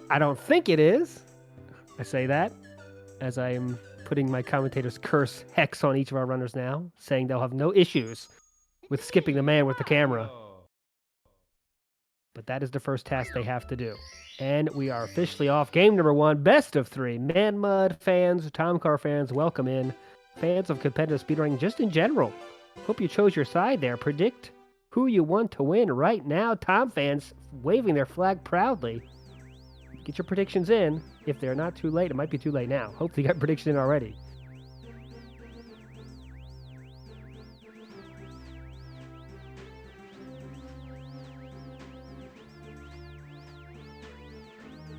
I don't think it is. I say that as I am putting my commentator's curse hex on each of our runners now, saying they'll have no issues with skipping the man with the camera. But that is the first task they have to do. And we are officially off game number 1, best of 3. manXmud fans, Thomkar fans, welcome in. Fans of competitive speedrunning just in general. Hope you chose your side there. Predict who you want to win right now. Tom fans waving their flag proudly. Get your predictions in. If they're not too late, it might be too late now. Hopefully you got prediction in already.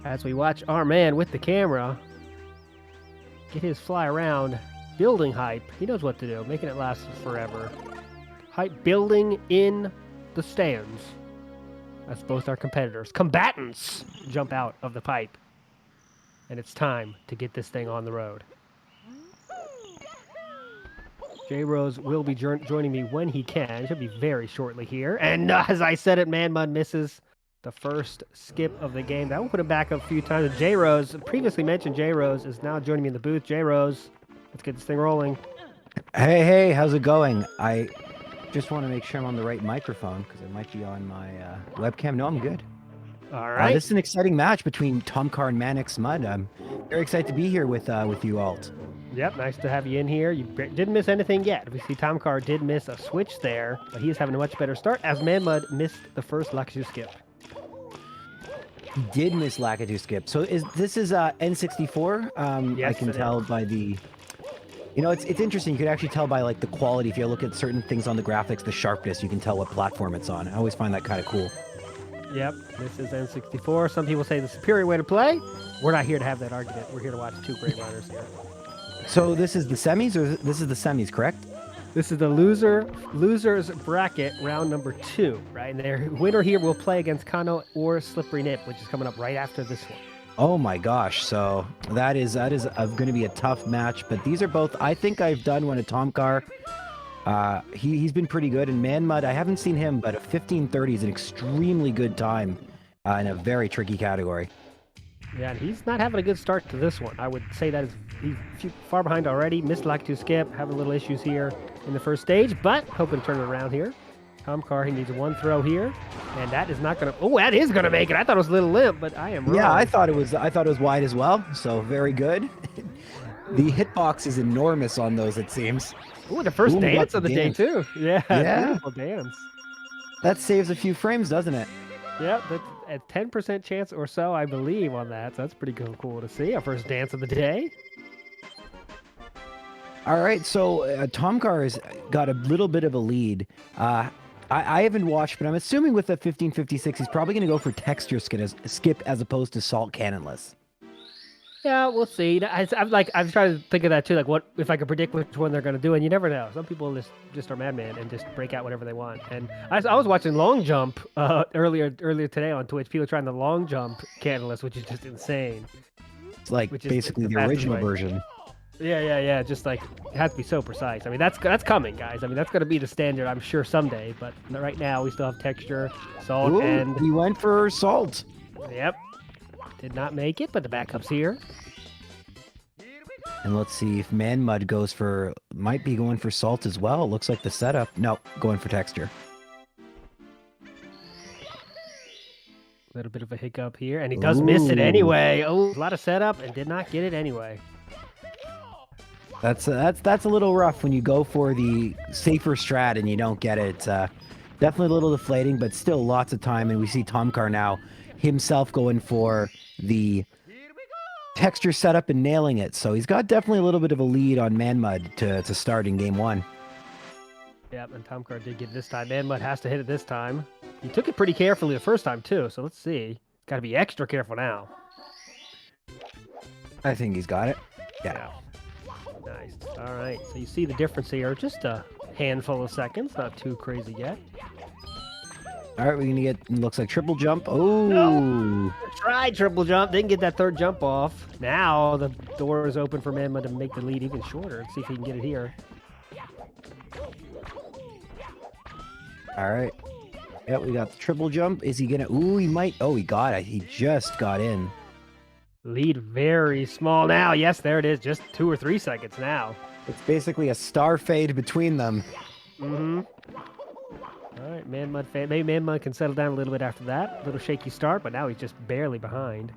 As we watch our man with the camera get his fly around building hype. He knows what to do, making it last forever. Hype building in the stands. As both our competitors, combatants, jump out of the pipe. And it's time to get this thing on the road. J-Rose will be joining me when he can. Should be very shortly here. And as I said it, manXmud misses the first skip of the game. That will put him back up a few times. J-Rose, previously mentioned J-Rose, is now joining me in the booth. J-Rose, let's get this thing rolling. Hey, how's it going? I just want to make sure I'm on the right microphone because I might be on my webcam. No, I'm good. All right. This is an exciting match between Thomkar and manXmud. I'm very excited to be here with you all. Yep, nice to have you in here. You didn't miss anything yet. We see Thomkar did miss a switch there, but he's having a much better start as manXmud missed the first Lakitu skip. He did miss Lakitu skip. So this is N64. Yes, I can tell by the... You know, it's interesting. You could actually tell by like the quality. If you look at certain things on the graphics, the sharpness, you can tell what platform it's on. I always find that kind of cool. Yep, this is N64. Some people say the superior way to play. We're not here to have that argument. We're here to watch two great runners here. So this is the semis, or this is the semis, correct? This is the losers bracket round number 2, right? And their winner here will play against Kano or Slippery Nip, which is coming up right after this one. Oh my gosh! So that is going to be a tough match. But these are both. I think I've done one at Thomkar. He's been pretty good. And manXmud, I haven't seen him, but a 15:30 is an extremely good time in a very tricky category. Yeah, and he's not having a good start to this one. I would say that he's far behind already. Missed Lakitu skip, having little issues here in the first stage, but hoping to turn it around here. Thomkar, he needs one throw here, and that is not gonna. Oh, that is gonna make it. I thought it was a little limp, but I am wrong. Yeah, I thought it was wide as well. So very good. The hitbox is enormous on those, it seems. Ooh, the first dance of the day too. Yeah, beautiful dance. That saves a few frames, doesn't it? Yep, that's a 10% chance or so, I believe, on that. So that's pretty cool to see. Our first dance of the day. All right, so Thomkar has got a little bit of a lead. I haven't watched, but I'm assuming with the 1556, he's probably going to go for texture skip as opposed to salt cannonless. Yeah, we'll see. I've tried to think of that too. Like, what if I could predict which one they're going to do? And you never know. Some people just are madman and just break out whatever they want. And I was watching long jump earlier today on Twitch. People trying the long jump cannonless, which is just insane. It's like basically the original version. Yeah. Just like it has to be so precise. I mean, that's coming, guys. I mean, that's going to be the standard, I'm sure, someday. But right now, we still have texture, salt, and we went for salt. Yep. Did not make it, but the backup's here. And let's see if manXmud might be going for salt as well. Looks like the setup. No, going for texture. A little bit of a hiccup here, and he does miss it anyway. Oh, a lot of setup and did not get it anyway. That's a little rough when you go for the safer strat and you don't get it. Definitely a little deflating, but still lots of time. And we see Thomkar now himself going for the texture setup and nailing it. So he's got definitely a little bit of a lead on manXmud to start in game 1. Yep, and Thomkar did get it this time. manXmud has to hit it this time. He took it pretty carefully the first time too, so let's see. Got to be extra careful now. I think he's got it. Yeah. Nice. All right, so you see the difference here. Just a handful of seconds, not too crazy yet. All right, we're going to get, looks like triple jump. Oh! No. Tried triple jump, didn't get that third jump off. Now the door is open for manXmud to make the lead even shorter. Let's see if he can get it here. All right. Yep, we got the triple jump. Is he going to... Ooh, he might... Oh, he got it. He just got in. Lead very small now. Yes, there it is. Just 2 or 3 seconds now. It's basically a star fade between them. Mm-hmm. All right, manXmud fan. Maybe manXmud can settle down a little bit after that. A little shaky start, but now he's just barely behind.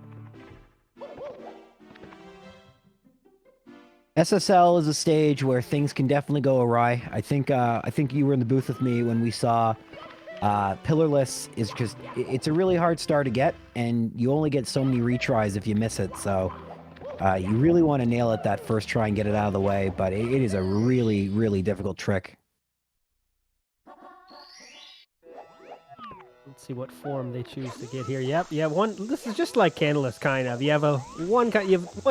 SSL is a stage where things can definitely go awry. I think you were in the booth with me when we saw Pillarless is just, it's a really hard star to get, and you only get so many retries if you miss it, so you really want to nail it that first try and get it out of the way, but it is a really, really difficult trick. Let's see what form they choose to get here. Yep, yeah, this is just like Candleless, kind of. You have one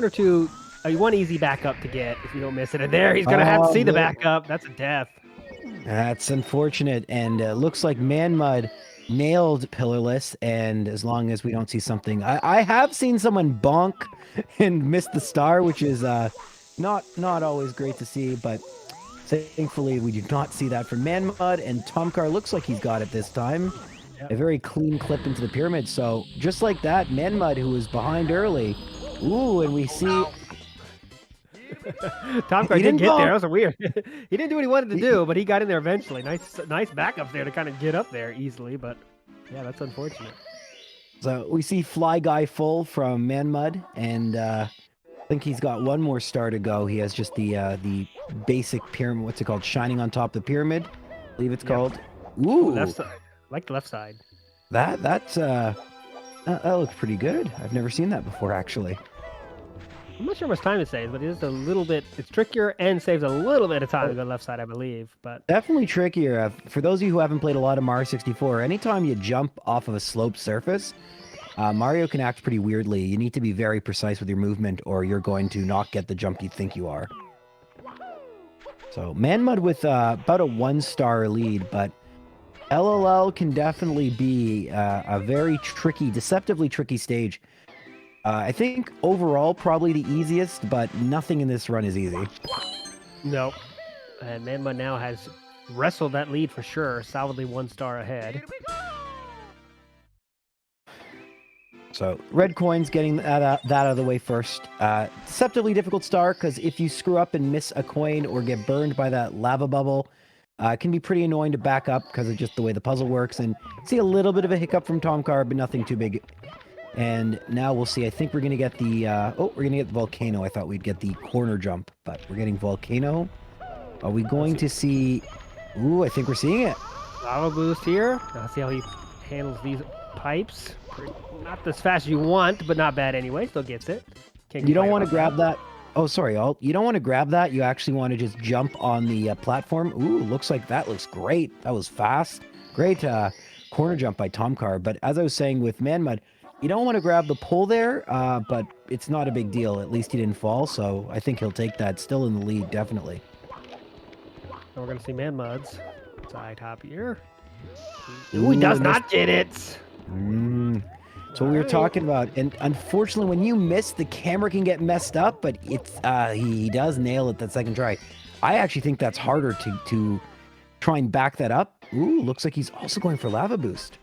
or two, one easy backup to get if you don't miss it, and there, he's going to have to see the backup. That's a death. That's unfortunate, and looks like manXmud nailed Pillarless, and as long as we don't see something... I have seen someone bonk and miss the star, which is not always great to see, but thankfully we do not see that from manXmud, and Thomkar looks like he's got it this time. Yep. A very clean clip into the pyramid, so just like that, manXmud, who was behind early, ooh, and we see... Thomkar didn't get there. That was weird. He didn't do what he wanted to do, but he got in there eventually. Nice backup there to kind of get up there easily, but yeah, that's unfortunate. So we see Fly Guy full from manXmud, and I think he's got one more star to go. He has just the basic pyramid. What's it called? Shining on top of the pyramid, I believe it's called. Ooh, left side. Like the left side. That looks pretty good. I've never seen that before, actually. I'm not sure how much time it saves, but it is a little bit... It's trickier and saves a little bit of time to go left side, I believe. But definitely trickier. For those of you who haven't played a lot of Mario 64, anytime you jump off of a sloped surface, Mario can act pretty weirdly. You need to be very precise with your movement, or you're going to not get the jump you think you are. So manXmud with about a 1-star lead, but LLL can definitely be a very tricky, deceptively tricky stage. I think overall probably the easiest, but nothing in this run is easy. No. And manXmud now has wrestled that lead for sure, solidly 1 star ahead. So red coins getting that out of the way first. Deceptively difficult star, because if you screw up and miss a coin or get burned by that lava bubble, it can be pretty annoying to back up because of just the way the puzzle works. And see a little bit of a hiccup from Thomkar, but nothing too big. And now we'll see. I think we're going to get the... we're going to get the volcano. I thought we'd get the corner jump, but we're getting volcano. Are we going to see... Ooh, I think we're seeing it. Lava boost here. Let's see how he handles these pipes. Not as fast as you want, but not bad anyway. Still gets it. You don't want to grab that. Oh, sorry, Alt. You don't want to grab that. You actually want to just jump on the platform. Ooh, looks like that looks great. That was fast. Great corner jump by Thomkar. But as I was saying with manXmud, you don't want to grab the pole there, but it's not a big deal. At least he didn't fall, so I think he'll take that. Still in the lead, definitely. So we're going to see manXmud's side hop here. Ooh, he does not get it. So we were talking about, and unfortunately, when you miss, the camera can get messed up, but it's he does nail it that second try. I actually think that's harder to try and back that up. Ooh, looks like he's also going for lava boost.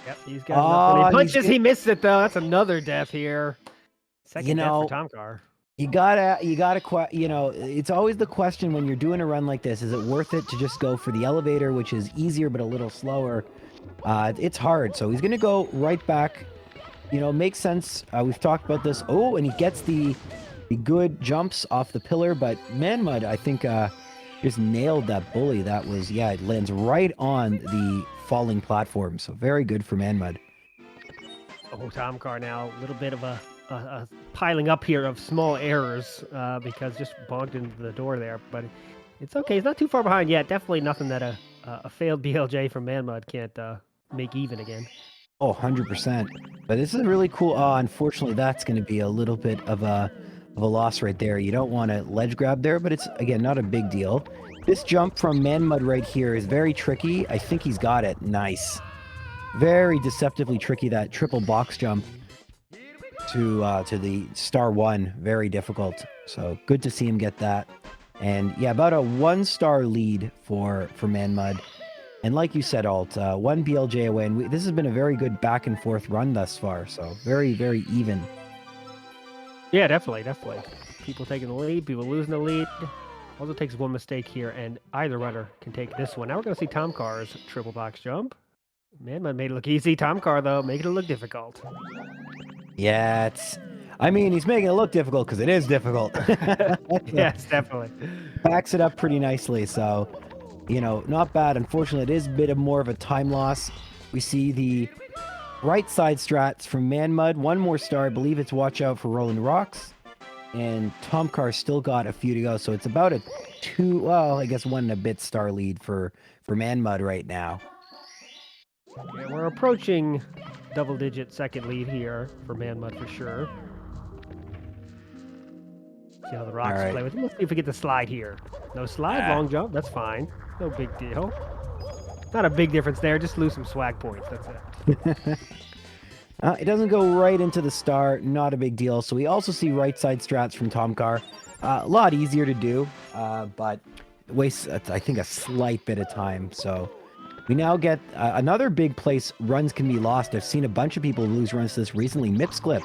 Yep, he's got enough. When he punches, he missed it though. That's another death here. Second death for Thomkar. You gotta, it's always the question when you're doing a run like this: is it worth it to just go for the elevator, which is easier but a little slower? It's hard, so he's gonna go right back. Makes sense. We've talked about this. Oh, and he gets the good jumps off the pillar, but manXmud, I think, just nailed that bully. That was, it lands right on the falling platform, so very good for manXmud. Oh, Thomkar now a little bit of a piling up here of small errors because just bonked into the door there, but it's okay. He's not too far behind yet. Definitely nothing that a failed BLJ from manXmud can't make even again. Oh, 100%. But this is really cool. Unfortunately, that's going to be a little bit of a loss right there. You don't want to ledge grab there, but it's, again, not a big deal. This jump from manXmud right here is very tricky. I think he's got it. Nice. Very deceptively tricky, that triple box jump to the star 1. Very difficult. So good to see him get that. And yeah, about a 1-star lead for manXmud. And like you said, Alt, 1 BLJ away. And this has been a very good back and forth run thus far. So very, very even. Yeah, definitely, definitely. People taking the lead, people losing the lead. Also takes one mistake here, and either runner can take this one. Now we're going to see Thomkar's triple box jump. manXmud made it look easy. Thomkar, though, making it look difficult. Yeah, I mean, he's making it look difficult because it is difficult. Yes, definitely. Backs it up pretty nicely, so, you know, not bad. Unfortunately, it is a bit of more of a time loss. We see the right side strats from manXmud. One more star. I believe it's watch out for rolling rocks. And Thomkar still got a few to go, so it's about a I guess 1 and a bit star lead for manXmud right now. Yeah, we're approaching double-digit second lead here for manXmud for sure. See how the rocks play with it. Let's see if we get the slide here. No slide, long jump. That's fine. No big deal. Not a big difference there. Just lose some swag points. That's it. It doesn't go right into the star. Not a big deal. So we also see right side strats from Thomkar. A lot easier to do, but wastes, I think, a slight bit of time. So we now get another big place runs can be lost. I've seen a bunch of people lose runs to this recently. Mips clip.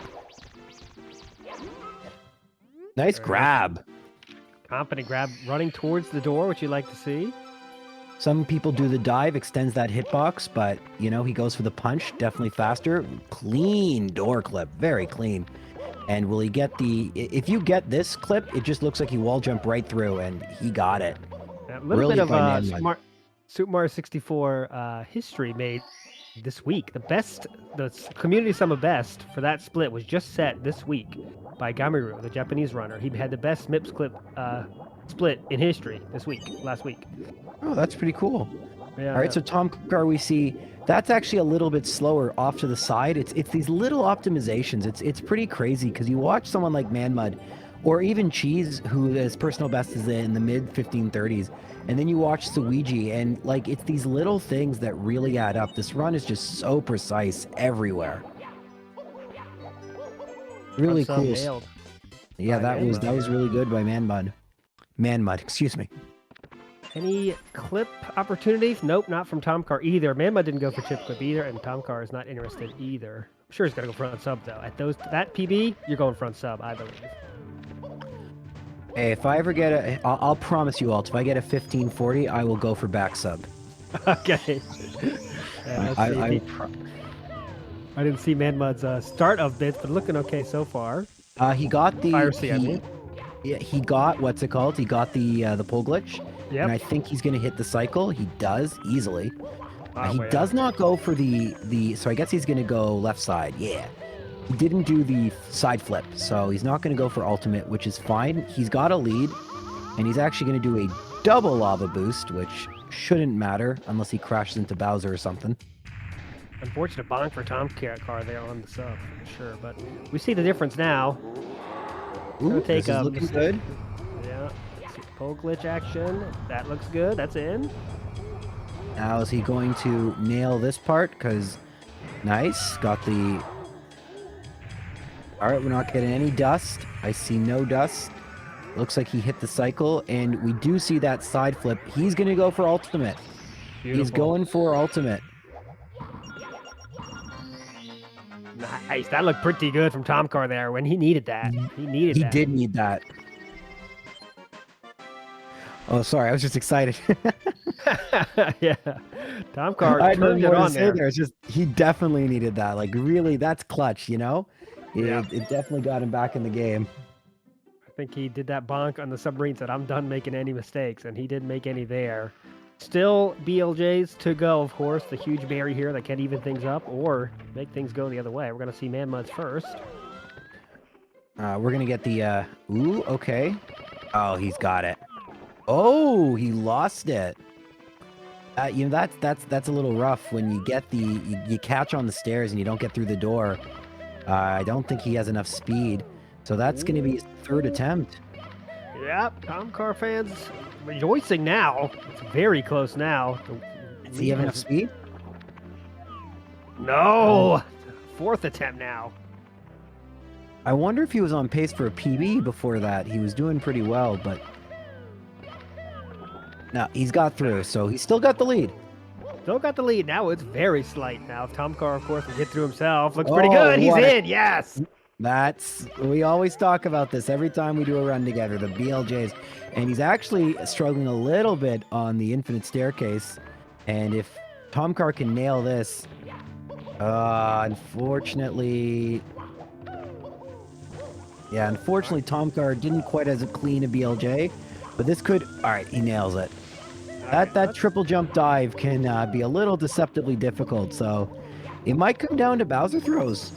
Nice grab. Confident grab running towards the door, which you like to see. Some people do the dive, extends that hitbox, but, you know, he goes for the punch, definitely faster. Clean door clip, very clean. And will he get the... If you get this clip, it just looks like he wall jumped right through, and he got it. A little bit of Super Mario 64 history made this week. The community sum of best for that split was just set this week by Gamiru, the Japanese runner. He had the best MIPS clip split in history last week. Oh, that's pretty cool. Yeah. All right, so Thomkar, we see that's actually a little bit slower off to the side. It's these little optimizations. It's pretty crazy because you watch someone like manXmud or even Cheese, who his personal best is in the mid 1530s, and then you watch Suigi, and like it's these little things that really add up. This run is just so precise everywhere. Really cool. Yeah, that was really good by manXmud, excuse me. Any clip opportunities? Nope, not from Thomkar either. manXmud didn't go for chip clip either, and Thomkar is not interested either. I'm sure he's got to go front sub, though. At that PB, you're going front sub, I believe. Hey, if I ever get I'll promise you, Alt, if I get a 1540, I will go for back sub. Okay. I didn't see manXmud's start of bits, but looking okay so far. He got the... Piracy, I mean. Yeah, he got, what's it called? He got the pull glitch. Yep. And I think he's going to hit the cycle. He does, easily. He does not go for the... So I guess he's going to go left side. Yeah. He didn't do the side flip, so he's not going to go for ultimate, which is fine. He's got a lead, and he's actually going to do a double lava boost, which shouldn't matter unless he crashes into Bowser or something. Unfortunate bonk for Thomkar there on the sub, for sure. But we see the difference now. Ooh, this is looking good. Yeah. Pull glitch action. That looks good. That's in. Now is he going to nail this part? Because nice. Got the... All right, we're not getting any dust. I see no dust. Looks like he hit the cycle, and we do see that side flip. He's going to go for ultimate. Beautiful. He's going for ultimate. Nice. That looked pretty good from Thomkar there when he needed that. He did need that. Oh, sorry. I was just excited. Yeah. Thomkar turned it on there. It's just, he definitely needed that. Like, really, that's clutch, you know? It definitely got him back in the game. I think he did that bonk on the submarine, said, I'm done making any mistakes, and he didn't make any there. Still BLJs to go, of course. The huge berry here that can even things up or make things go the other way. We're going to see manXmud's first. We're going to get the... Ooh, okay. Oh, he's got it. Oh, he lost it. You know, that's a little rough when you get you catch on the stairs and you don't get through the door. I don't think he has enough speed. So that's going to be his third attempt. Yep, Thomkar fans rejoicing now. It's very close now. Does he have enough speed? No! Fourth attempt now. I wonder if he was on pace for a PB before that. He was doing pretty well, but... No, he's got through, so he's still got the lead. Still got the lead. Now it's very slight. Now, if Thomkar, of course, will get through himself. Looks pretty good. He's in. Yes! We always talk about this every time we do a run together, the BLJs. And he's actually struggling a little bit on the infinite staircase. And if Thomkar can nail this, unfortunately, Thomkar didn't quite as clean a BLJ, but this could, all right, he nails it. That triple jump dive can be a little deceptively difficult, so it might come down to Bowser throws.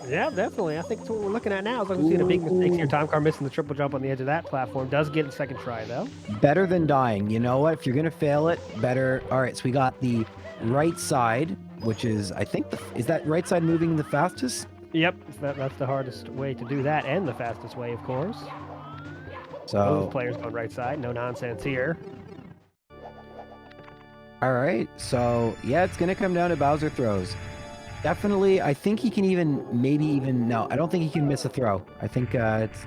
Yeah, definitely. I think that's what we're looking at now. As long as we see a big mistake here. Thomkar missing the triple jump on the edge of that platform. Does get a second try, though. Better than dying. You know what? If you're going to fail it, better. All right, so we got the right side, which is, I think, is that right side moving the fastest? Yep, that's the hardest way to do that, and the fastest way, of course. So both players going right side. No nonsense here. All right, so yeah, it's going to come down to Bowser throws. Definitely, I think he can no, I don't think he can miss a throw. I think if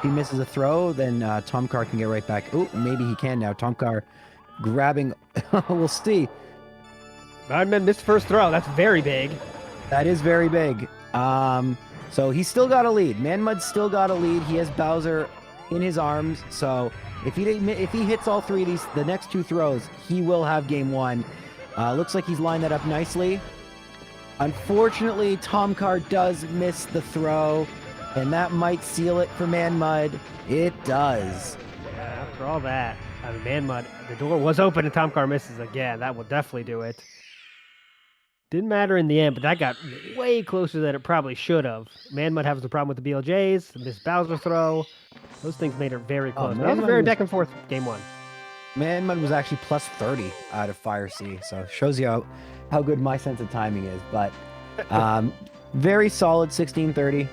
he misses a throw, then Thomkar can get right back. Oh, maybe he can now. Thomkar grabbing, we'll see. Rodman missed first throw. That's very big. That is very big. So he's still got a lead. manXmud's still got a lead. He has Bowser in his arms. So if he hits all three of the next two throws, he will have game one. Looks like he's lined that up nicely. Unfortunately, Thomkar does miss the throw, and that might seal it for manXmud. It does. Yeah, after all that, I mean, manXmud, the door was open and Thomkar misses again. That will definitely do it. Didn't matter in the end, but that got way closer than it probably should have. manXmud has the problem with the BLJs, the missed Bowser throw. Those things made it very close. That was a very back and forth game one. manXmud was actually plus 30 out of Fire C, so it shows you how good my sense of timing is. But very solid 1630.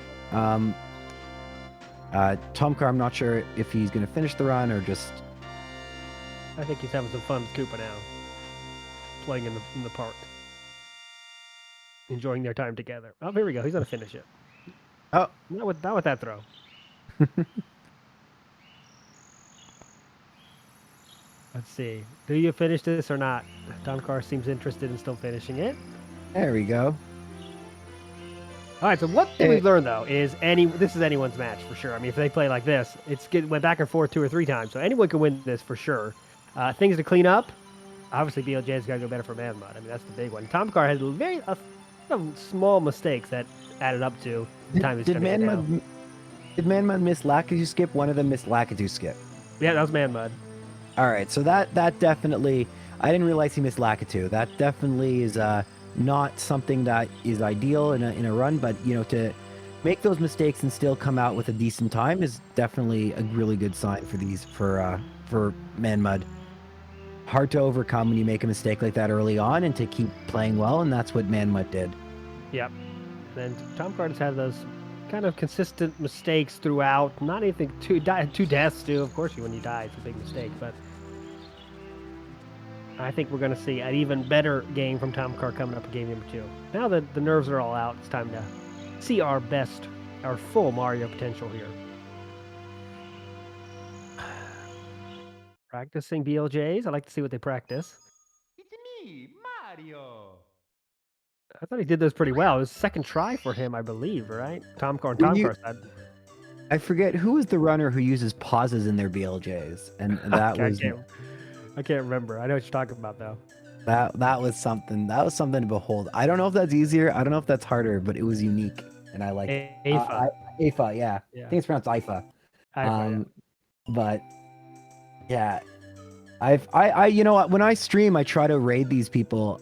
Thomkar, I'm not sure if he's going to finish the run or just... I think he's having some fun with Koopa now. Playing in the park. Enjoying their time together. Oh, here we go. He's going to finish it. Oh. Not with that throw. Let's see. Do you finish this or not? Thomkar seems interested in still finishing it. There we go. All right, so one thing we've learned, though, is this is anyone's match for sure. I mean, if they play like this, went back and forth 2 or 3 times, so anyone can win this for sure. Things to clean up. Obviously, BLJ's got to go better for manXmud. I mean, that's the big one. Thomkar had a small mistakes that added up to the time he's coming down. Did manXmud miss Lakitu skip? One of them missed Lakitu skip. Yeah, that was manXmud. All right, so that definitely, I didn't realize he missed Lakitu. That definitely is not something that is ideal in a run, but you know, to make those mistakes and still come out with a decent time is definitely a really good sign for manXmud. Hard to overcome when you make a mistake like that early on and to keep playing well, and that's what manXmud did. Yep. And Thomkar has had those kind of consistent mistakes throughout. Not anything two deaths too. Of course, when you die, it's a big mistake, but I think we're going to see an even better game from Thomkar coming up in game number 2. Now that the nerves are all out, it's time to see our full Mario potential here. Practicing BLJs. I like to see what they practice. It's me, Mario. I thought he did those pretty well. It was second try for him, I believe, right? Thomkar said. I forget who was the runner who uses pauses in their BLJs, and that was. I can't remember. I know what you're talking about, though. That was something. That was something to behold. I don't know if that's easier. I don't know if that's harder, but it was unique, and I like it. Afa, yeah. I think it's pronounced Ifa. Yeah. But yeah, I you know what, when I stream, I try to raid these people,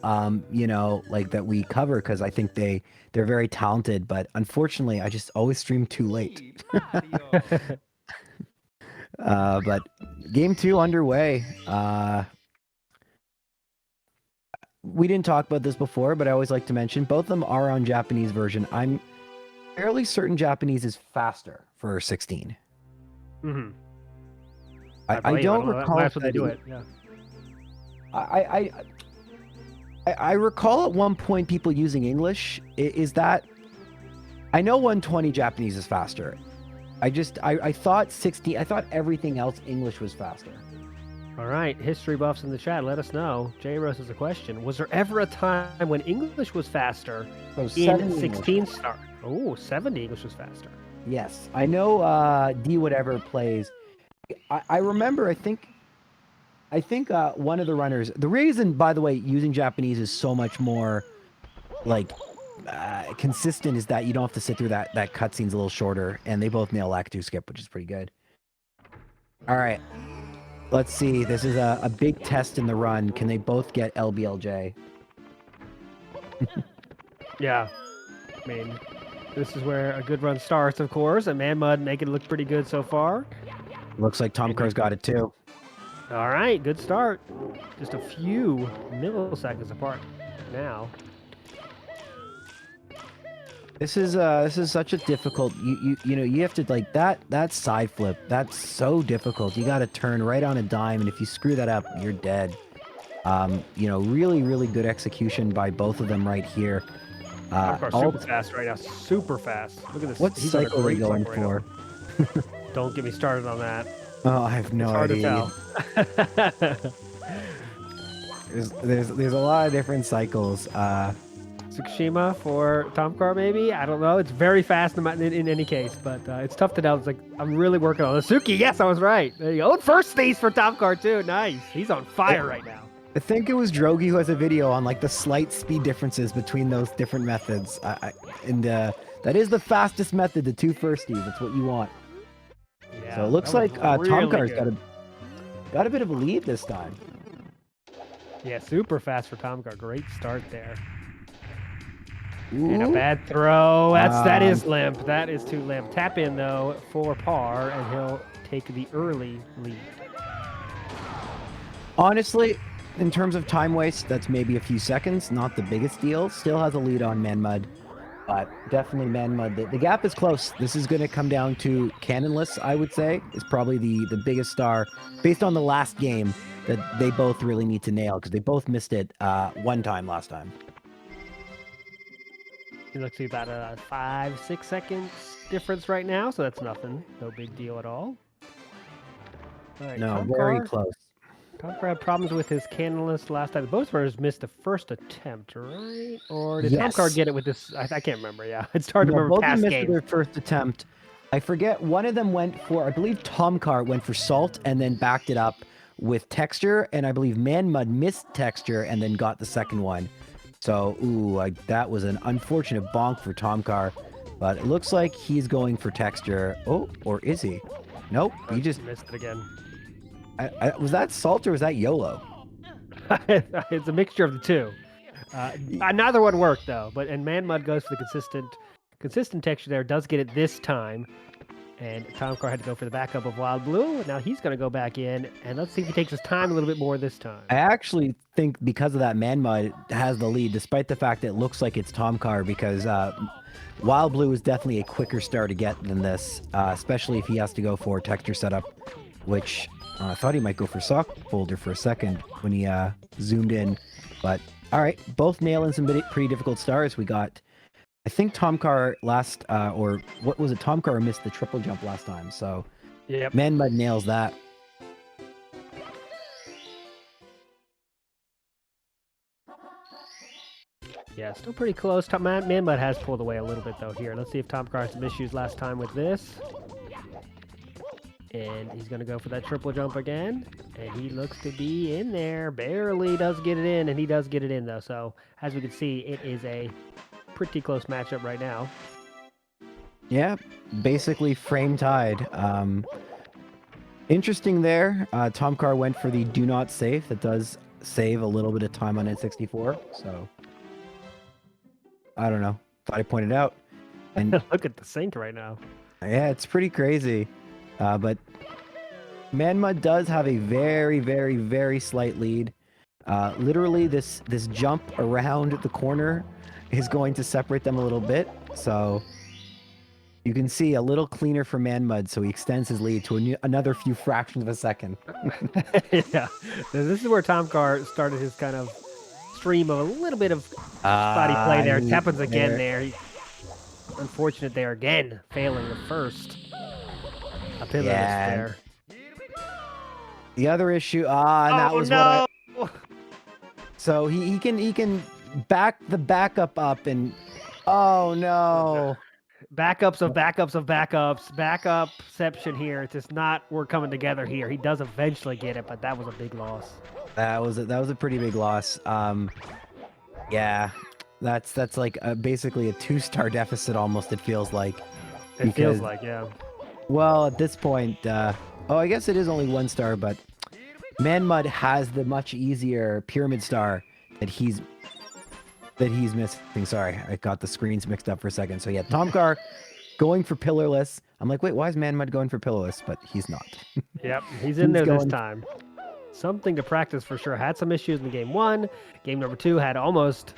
you know, like that we cover, because I think they're very talented, but unfortunately I just always stream too late. But game 2 underway. We didn't talk about this before, but I always like to mention both of them are on Japanese version. I'm fairly certain Japanese is faster for 16. Mm-hmm. I don't recall. That's what they do it. Yeah. I recall at one point people using English. Is that? I know 120 Japanese is faster. I thought 60. I thought everything else English was faster. All right, history buffs in the chat, let us know. J Rose has a question. Was there ever a time when English was faster in 16 Star? Oh, 70, which was faster. Yes, I know. D whatever plays. I remember. I think one of the runners. The reason, by the way, using Japanese is so much more like consistent is that you don't have to sit through that cutscene's a little shorter, and they both nail Lakitu skip, which is pretty good. All right, let's see. This is a big test in the run. Can they both get LBLJ? Yeah. I mean, this is where a good run starts, of course, and manXmud making it look pretty good so far. Looks like Thomkar's got it too. All right, good start. Just a few milliseconds apart now. This is such a difficult. You know you have to like that side flip. That's so difficult. You got to turn right on a dime, and if you screw that up, you're dead. You know, really good execution by both of them right here. Thomkar's super fast right now, super fast. Look at this. What He's on a cycle are they great going cycle right for? now. Don't get me started on that. Oh, I have no It's idea. hard to tell. There's a lot of different cycles. Tsukushima for Thomkar, maybe? I don't know. It's very fast in any case, but it's tough to tell. It's like, I'm really working on it. Suki, yes, I was right. There you go. And first stage for Thomkar, too. Nice. He's on fire right now. I think it was Drogi who has a video on like the slight speed differences between those different methods. And that is the fastest method, the two firsties. That's what you want. Yeah, So it looks like Thomkar's got a bit of a lead this time. Yeah, super fast for Thomkar. Great start there. Ooh. And a bad throw. That is limp. That is too limp. Tap in, though, for par, and he'll take the early lead. Honestly, in terms of time waste, that's maybe a few seconds. Not the biggest deal. Still has a lead on manXmud. But definitely manXmud. The gap is close. This is going to come down to Cannonless, I would say, is probably the biggest star. Based on the last game that they both really need to nail, because they both missed it one time last time. It looks like about a 5-6 seconds difference right now, so that's nothing. No big deal at all. All right, No, Thomkar. very close. Thomkar had problems with his Cannonless last time. Both runners missed the first attempt, right? Or did Yes. Thomkar get it with this? I can't remember, yeah. It's hard to remember both past of them games. missed their first attempt. I forget, one of them went for, I believe Thomkar went for Salt and then backed it up with Texture, and I believe manXmud missed Texture and then got the second one. So, that was an unfortunate bonk for Thomkar, but it looks like he's going for Texture. Oh, or is he? Nope, he just missed it again. was that Salt or was that YOLO? It's a mixture of the two. Neither one worked though, and manXmud goes for the consistent texture there. Does get it this time, and Thomkar had to go for the backup of Wild Blue. Now he's going to go back in, and let's see if he takes his time a little bit more this time. I actually think because of that, manXmud has the lead, despite the fact that it looks like it's Thomkar, because Wild Blue is definitely a quicker star to get than this, especially if he has to go for texture setup, which I thought he might go for sock folder for a second when he zoomed in. But all right, both nailing some pretty difficult stars. We got, I think Thomkar last, or what was it? Thomkar missed the triple jump last time, so yep. manXmud nails that. Yeah, still pretty close. manXmud has pulled away a little bit though here. Let's see if Thomkar had some issues last time with this. And he's going to go for that triple jump again. And he looks to be in there. Barely does get it in, and he does get it in, though. So, as we can see, it is a pretty close matchup right now. Yeah, basically frame tied. Interesting there. Thomkar went for the do not save. That does save a little bit of time on N64. So, I don't know. Thought I pointed out. And look at the sync right now. Yeah, it's pretty crazy. But manXmud does have a very slight lead. Literally, this jump around the corner is going to separate them a little bit. So you can see a little cleaner for manXmud, so he extends his lead to another few fractions of a second. Yeah, this is where Thomkar started his kind of stream of a little bit of spotty play there. It happens again there. Unfortunate there again, failing the first. There. The other issue, that was no! So he can back the backup up, and Oh no. Backups of backups of backups. Backupception here. It's just not we're coming together here. He does eventually get it, but that was a big loss. That was a pretty big loss. Yeah, that's like basically a 2-star deficit almost. It feels like. It feels like, yeah. Well, at this point, oh, I guess it is only 1 star, but manXmud has the much easier pyramid star that he's missing. Sorry, I got the screens mixed up for a second. So yeah, Thomkar going for pillarless. I'm like, wait, why is manXmud going for pillarless? But he's not. Yep, he's in there this going... time. Something to practice for sure. Had some issues in game 1. Game number 2 had almost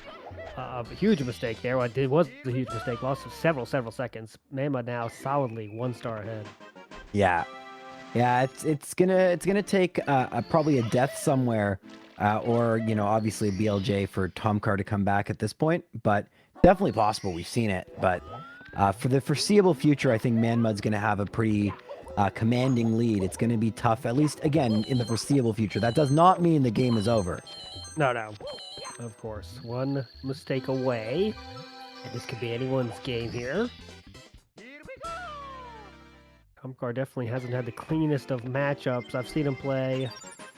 a huge mistake there. Well, it was a huge mistake. Lost several seconds. manXmud now solidly 1 star ahead. Yeah, yeah. It's gonna take probably a death somewhere, or obviously a BLJ for Thomkar to come back at this point. But definitely possible. We've seen it. But for the foreseeable future, I think manXmud's gonna have a pretty commanding lead. It's gonna be tough, at least again in the foreseeable future. That does not mean the game is over. No. Of course. 1 mistake away. And this could be anyone's game here. Thomkar definitely hasn't had the cleanest of matchups. I've seen him play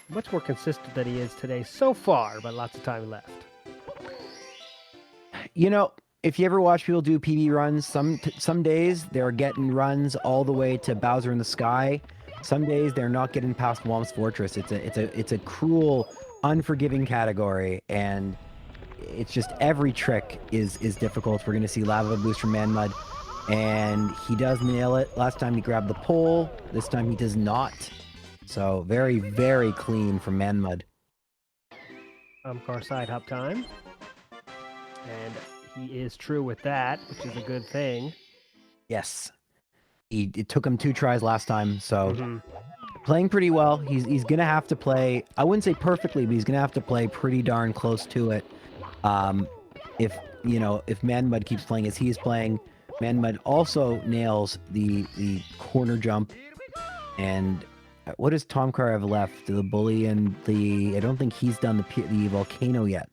much more consistent than he is today so far, but lots of time left. If you ever watch people do PB runs, some days they're getting runs all the way to Bowser in the Sky. Some days they're not getting past Whomp's Fortress. It's a cruel, unforgiving category, and it's just every trick is difficult. We're gonna see Lava Boost from manXmud, and he does nail it. Last time he grabbed the pole. This time he does not. So very, very clean from manXmud. Thomkar side hop time, and he is true with that, which is a good thing. Yes, it took him 2 tries last time, so. Playing pretty well. He's gonna have to play. I wouldn't say perfectly, but he's gonna have to play pretty darn close to it. If manXmud keeps playing as he's playing, manXmud also nails the corner jump. And what does Thomkar have left? The bully and the. I don't think he's done the volcano yet.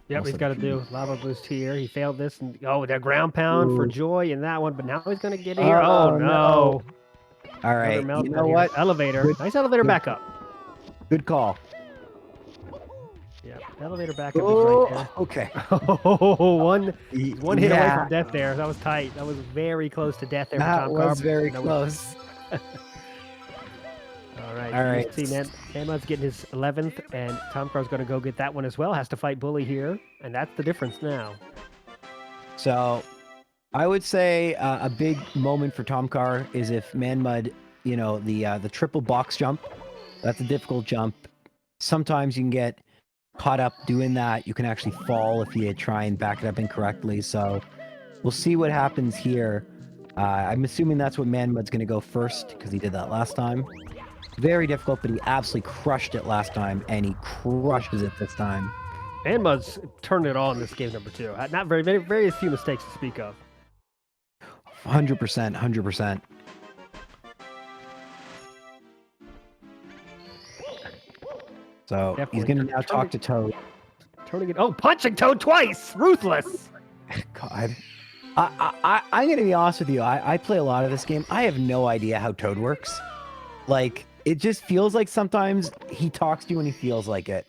Yep, Also he's got to do Lava Boost here. He failed this, and that ground pound for joy in that one, but now he's gonna get here. Oh no. All right, you know here. what? Elevator. Nice elevator backup. Good call. Yeah, elevator backup is right there. Okay. one hit away from death there. That was tight. That was very close to death there for Thomkar. That was very close. All right. See, manXmud's getting his 11th, and Thomkar's going to go get that one as well. Has to fight Bully here, and that's the difference now. So, I would say a big moment for Thomkar is if manXmud, the triple box jump. That's a difficult jump. Sometimes you can get caught up doing that. You can actually fall if you try and back it up incorrectly. So we'll see what happens here. I'm assuming that's what manXmud's going to go first because he did that last time. Very difficult, but he absolutely crushed it last time, and he crushes it this time. manXmud's turned it on this game number 2. Not very few mistakes to speak of. 100%. So definitely. He's going to now talk to Toad. Turning it. Oh, punching Toad twice! Ruthless! God. I'm going to be honest with you. I play a lot of this game. I have no idea how Toad works. Like, it just feels like sometimes he talks to you when he feels like it.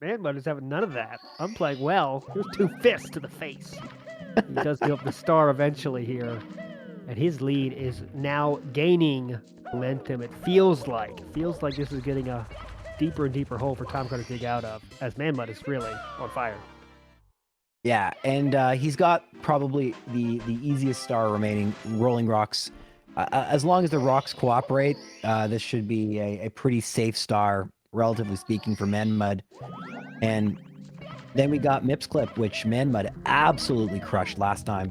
manXmud is having none of that. I'm playing well. Here's 2 fists to the face. He does give up the star eventually here. And his lead is now gaining momentum. It feels like this is getting a deeper and deeper hole for Thomkar to dig out of, as manXmud is really on fire. Yeah, and he's got probably the easiest star remaining, Rolling Rocks. As long as the rocks cooperate, this should be a pretty safe star, relatively speaking, for manXmud. And then we got Mips Clip, which manXmud absolutely crushed last time.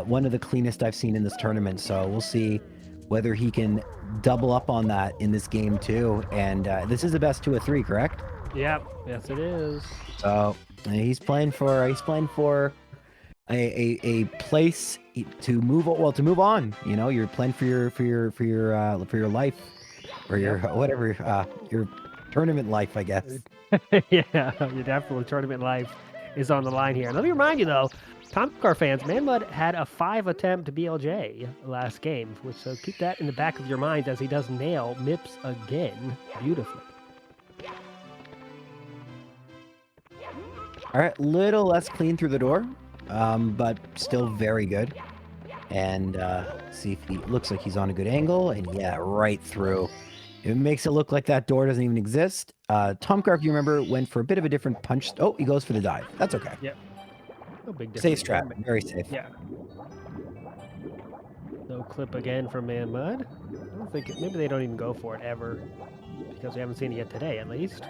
One of the cleanest I've seen in this tournament, so we'll see whether he can double up on that in this game too. And this is the best 2 of 3, correct? Yep. Yes, it is. So he's playing for a place to move on. You're playing for your life, or your whatever your tournament life, I guess. Yeah, your definitely tournament life is on the line here. Let me remind you though, Thomkar fans, manXmud had a 5-attempt BLJ last game, so keep that in the back of your minds as he does nail Mips again beautifully. All right, little less clean through the door, but still very good. And see if he looks like he's on a good angle, and yeah, right through. It makes it look like that door doesn't even exist. Thomkar, if you remember, went for a bit of a different punch. Oh, he goes for the dive. That's okay. Yep. No big Safe difference. strat, very safe. Yeah. No clip again from manXmud. I don't think maybe they don't even go for it ever because we haven't seen it yet today, at least.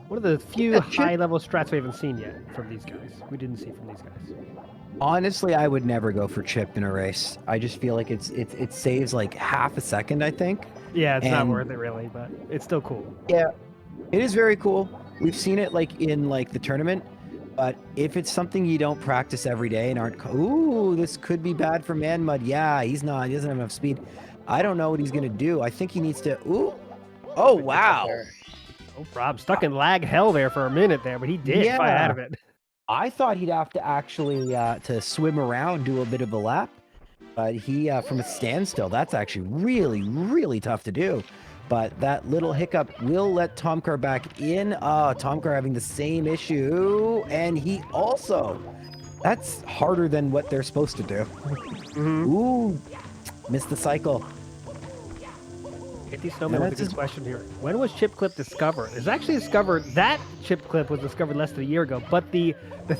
One of the few high-level strats we haven't seen yet from these guys. We didn't see from these guys. Honestly, I would never go for chip in a race. I just feel like it saves like half a second, I think. Yeah, it's not worth it really, but it's still cool. Yeah, it is very cool. We've seen it like in like the tournament, but if it's something you don't practice every day and aren't, ooh, this could be bad for manXmud. Yeah, he doesn't have enough speed. I don't know what he's gonna do. I think he needs to. Ooh, oh wow. Oh, Rob stuck in lag hell there for a minute there, but he did fight out of it. I thought he'd have to actually to swim around, do a bit of a lap, but he from a standstill. That's actually really, really tough to do. But that little hiccup will let Thomkar back in. Thomkar having the same issue, and he also. That's harder than what they're supposed to do. Ooh, missed the cycle. Snowman with a good question here. When was chip clip discovered? It's actually discovered, that chip clip was discovered less than a year ago, but the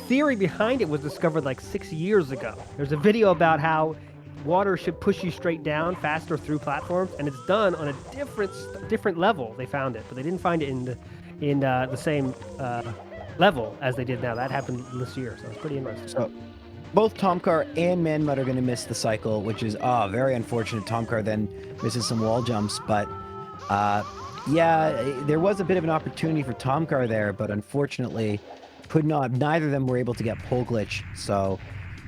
theory behind it was discovered like 6 years ago. There's a video about how water should push you straight down faster through platforms, and it's done on a different level. They found it, but they didn't find it in the same level as they did now. That happened this year, so it's pretty interesting. So both Thomkar and manXmud are going to miss the cycle, which is very unfortunate. Thomkar then misses some wall jumps, but yeah, there was a bit of an opportunity for Thomkar there, but unfortunately, neither of them were able to get pole glitch. So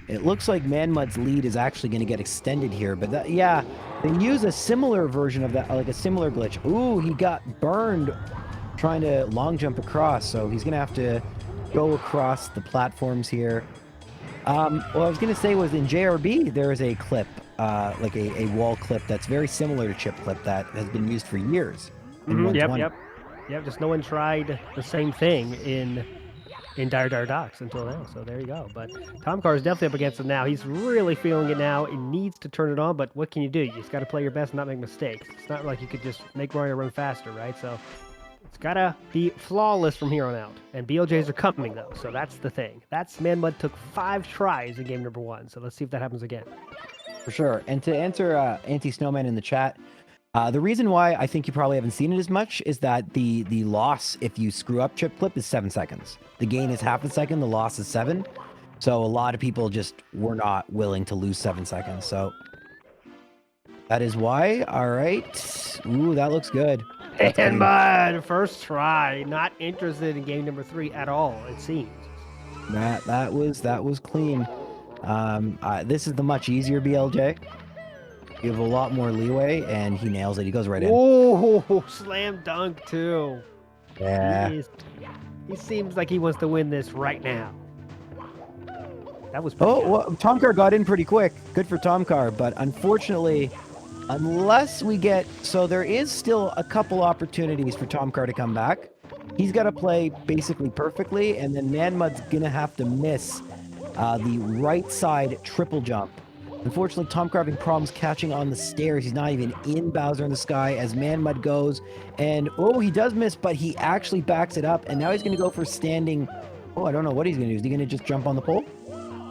it looks like manXmud's lead is actually going to get extended here. But yeah, they use a similar version of that, like a similar glitch. Ooh, he got burned trying to long jump across, so he's going to have to go across the platforms here. What I was going to say was in JRB, there is a clip, like a wall clip that's very similar to chip clip that has been used for years. Yep. Just no one tried the same thing in Dire Docks until now. So there you go. But Thomkar is definitely up against it now. He's really feeling it now. He needs to turn it on, but what can you do? You just got to play your best and not make mistakes. It's not like you could just make Mario run faster, right? So it's got to be flawless from here on out. And BLJs are coming, though, so that's the thing. manXmud took 5 tries in game number 1, so let's see if that happens again. For sure. And to answer Anti-Snowman in the chat, the reason why I think you probably haven't seen it as much is that the loss, if you screw up chip clip, is 7 seconds. The gain is half a second, the loss is 7. So a lot of people just were not willing to lose 7 seconds. So that is why. All right. Ooh, that looks good. manXmud, first try, not interested in game number 3 at all, it seems. That was clean. This is the much easier BLJ. You have a lot more leeway, and he nails it. He goes right in. Oh, slam dunk too. Yeah. He seems like he wants to win this right now. That was pretty good. Well, Thomkar got in pretty quick. Good for Thomkar, but unfortunately, unless we get... So there is still a couple opportunities for Thomkar to come back. He's got to play basically perfectly, and then manXmud's going to have to miss the right side triple jump. Unfortunately, Thomkar having problems catching on the stairs. He's not even in Bowser in the Sky as manXmud goes. And, oh, he does miss, but he actually backs it up. And now he's going to go for standing... Oh, I don't know what he's going to do. Is he going to just jump on the pole?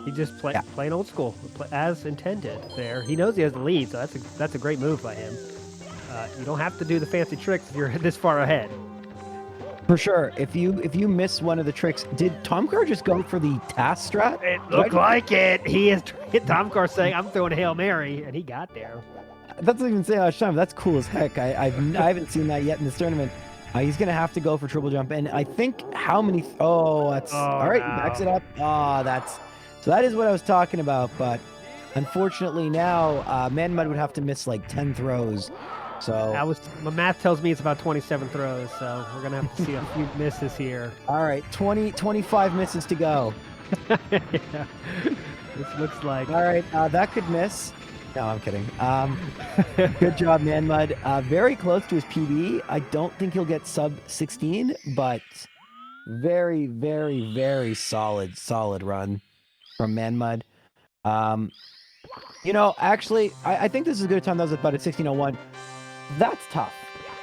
He just playing old school, as intended there. He knows he has the lead, so that's a great move by him. You don't have to do the fancy tricks if you're this far ahead. For sure. If you miss one of the tricks, did Thomkar just go for the task strat? It looked like it. He is hit Thomkar saying, "I'm throwing a Hail Mary," and he got there. That doesn't even say how much time. That's cool as heck. I haven't seen that yet in this tournament. He's gonna have to go for triple jump, and I think how many? All right. No. He backs it up. So that is what I was talking about. But unfortunately now, manXmud would have to miss like 10 throws. So my math tells me it's about 27 throws, so we're gonna have to see a few misses here. All right, 25 misses to go. Yeah. This looks like. All right, that could miss. No, I'm kidding. Good job, manXmud. Very close to his PB. I don't think he'll get sub 16, but very, very, very solid run from manXmud. Actually, I think this is a good time. That was about a 16:01. That's tough.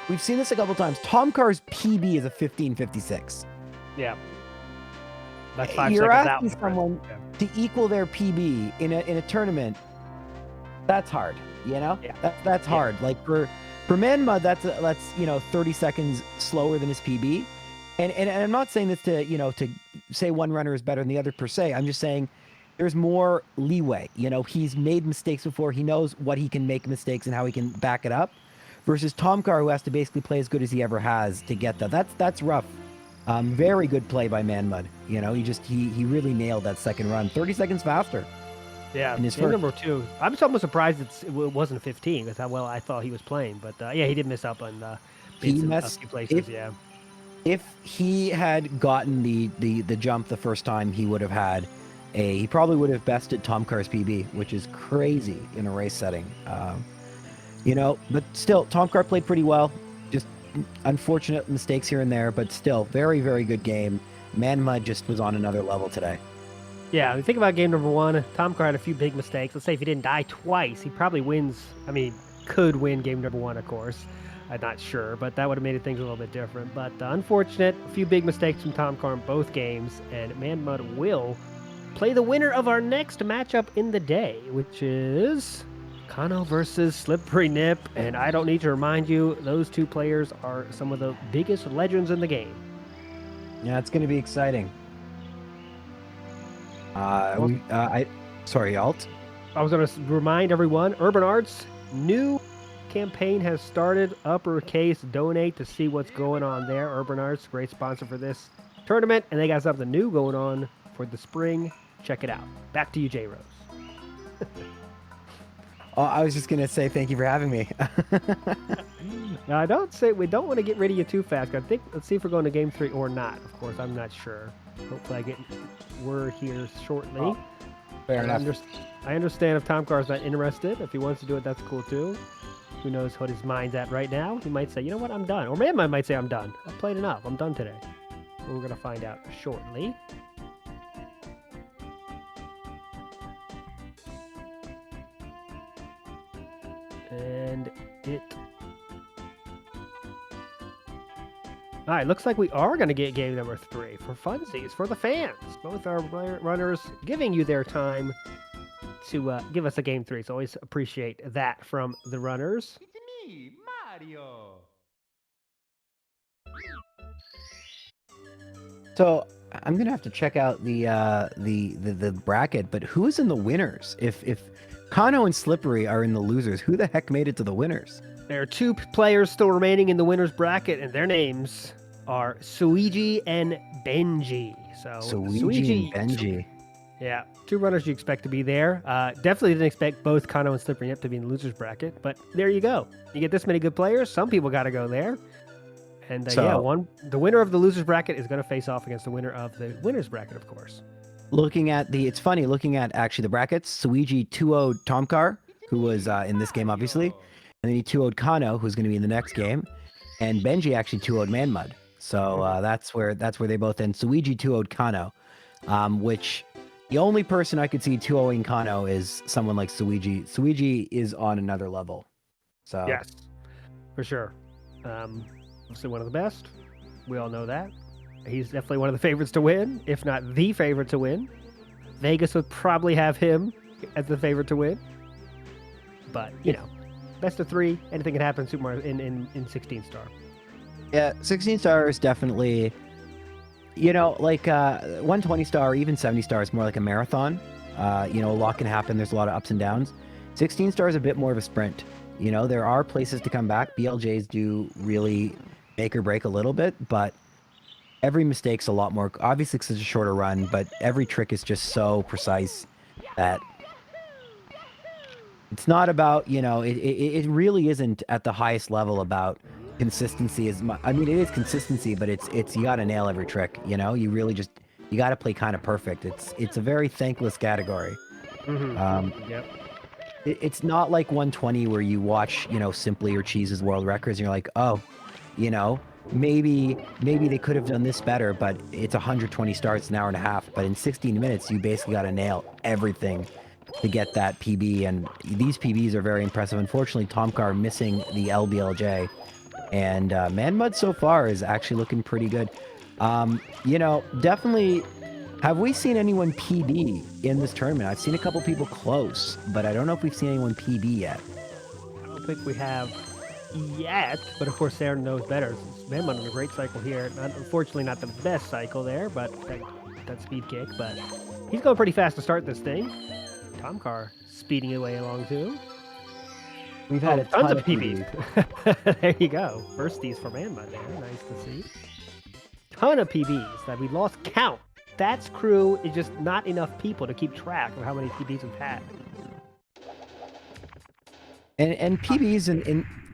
We've seen this a couple times. Thomkar's PB is a 15:56. Yeah. That's 5 You're seconds asking out. someone to equal their PB in a tournament. That's hard, Yeah. That's hard. Like for manXmud, that's 30 seconds slower than his PB. And I'm not saying this to say one runner is better than the other per se. I'm just saying there's more leeway. He's made mistakes before. He knows what he can make mistakes and how he can back it up. Versus Thomkar, who has to basically play as good as he ever has to get that. That's rough. Very good play by manXmud. He really nailed that second run. 30 seconons faster. Yeah, in his game first. number 2. I'm just almost surprised it wasn't a 15 because how well I thought he was playing. But yeah, he did miss up on He a messed- few places. If he had gotten the jump the first time, he would have had he probably would have bested Thomkar's PB, which is crazy in a race setting. But still, Thomkar played pretty well. Just unfortunate mistakes here and there, but still, very, very good game. manXmud just was on another level today. Yeah, when you think about game number 1, Thomkar had a few big mistakes. Let's say if he didn't die twice, he probably wins. I mean, could win game number 1, of course. I'm not sure, but that would have made things a little bit different. But unfortunate, a few big mistakes from Thomkar in both games, and manXmud will play the winner of our next matchup in the day, which is Kano versus Slippery Nip. And I don't need to remind you, those two players are some of the biggest legends in the game. Yeah, it's going to be exciting. Sorry, Alt. I was going to remind everyone, Urban Arts, new campaign has started. Uppercase donate to see what's going on there. Urban Arts, great sponsor for this tournament, and they got something new going on for the spring. Check it out. Back to you, J Rose. I was just going to say thank you for having me. Now, we don't want to get rid of you too fast. Let's see if we're going to game 3 or not. Of course, I'm not sure. Hopefully I get word here shortly. Oh, fair enough. I understand if Thomkar's not interested. If he wants to do it, that's cool too. Who knows what his mind's at right now? He might say, you know what, I'm done. Or manXmud might say, I'm done. I've played enough. I'm done today. We're going to find out shortly. And it... All right, looks like we are going to get game number 3 for funsies, for the fans. Both our runners giving you their time to give us a game 3. So always appreciate that from the runners. It's me, Mario. So I'm gonna have to check out the bracket, but who's in the winners? If Kano and Slippery are in the losers, who the heck made it to the winners? There are 2 players still remaining in the winners bracket, and their names are Suigi and Benji. So Suigi and Benji. Yeah, 2 runners you expect to be there. Definitely didn't expect both Kano and Slippery Nip to be in the losers bracket, but there you go. You get this many good players, some people got to go there. And the winner of the losers bracket is going to face off against the winner of the winners bracket, of course. It's funny looking at actually the brackets. Suigi 2-0'd Thomkar, who was in this game obviously, and then he 2-0'd Kano, who's going to be in the next game, and Benji actually 2-0'd manXmud. So that's where they both end. Suigi 2-0'd Kano, which the only person I could see 2-0ing Kano is someone like Suigi. Suigi is on another level. So yes, for sure. Obviously one of the best. We all know that. He's definitely one of the favorites to win, if not the favorite to win. Vegas would probably have him as the favorite to win. But, best of 3, anything can happen Super Mario in 16 star. Yeah, 16 star is definitely, like 120 star, even 70 star is more like a marathon. A lot can happen. There's a lot of ups and downs. 16 star is a bit more of a sprint. There are places to come back. BLJs do really make or break a little bit, but every mistake's a lot more. Obviously, it's such a shorter run, but every trick is just so precise that it's not about, it really isn't at the highest level about consistency as much. I mean, it is consistency, but it's you got to nail every trick. You really just you got to play kind of perfect. It's a very thankless category. Yep. It's not like 120 where you watch, Simply or Cheese's world records and you're like, oh, maybe they could have done this better, but it's 120 starts, an hour and a half. But in 16 minutes, you basically got to nail everything to get that PB. And these PBs are very impressive. Unfortunately, Thomkar missing the LBLJ. And manXmud so far is actually looking pretty good. Definitely. Have we seen anyone PB in this tournament? I've seen a couple people close, but I don't know if we've seen anyone PB yet. I don't think we have yet, but of course Sarah knows better. manXmud on a great cycle here. Unfortunately, not the best cycle there, but that speed kick. But he's going pretty fast to start this thing. Thomkar speeding away along too. We've had a tons ton of PBs. There you go. Firsties for manXmud there. Nice to see. Ton of PBs that we lost count. That's crew is just not enough people to keep track of how many PBs we've had. And PBs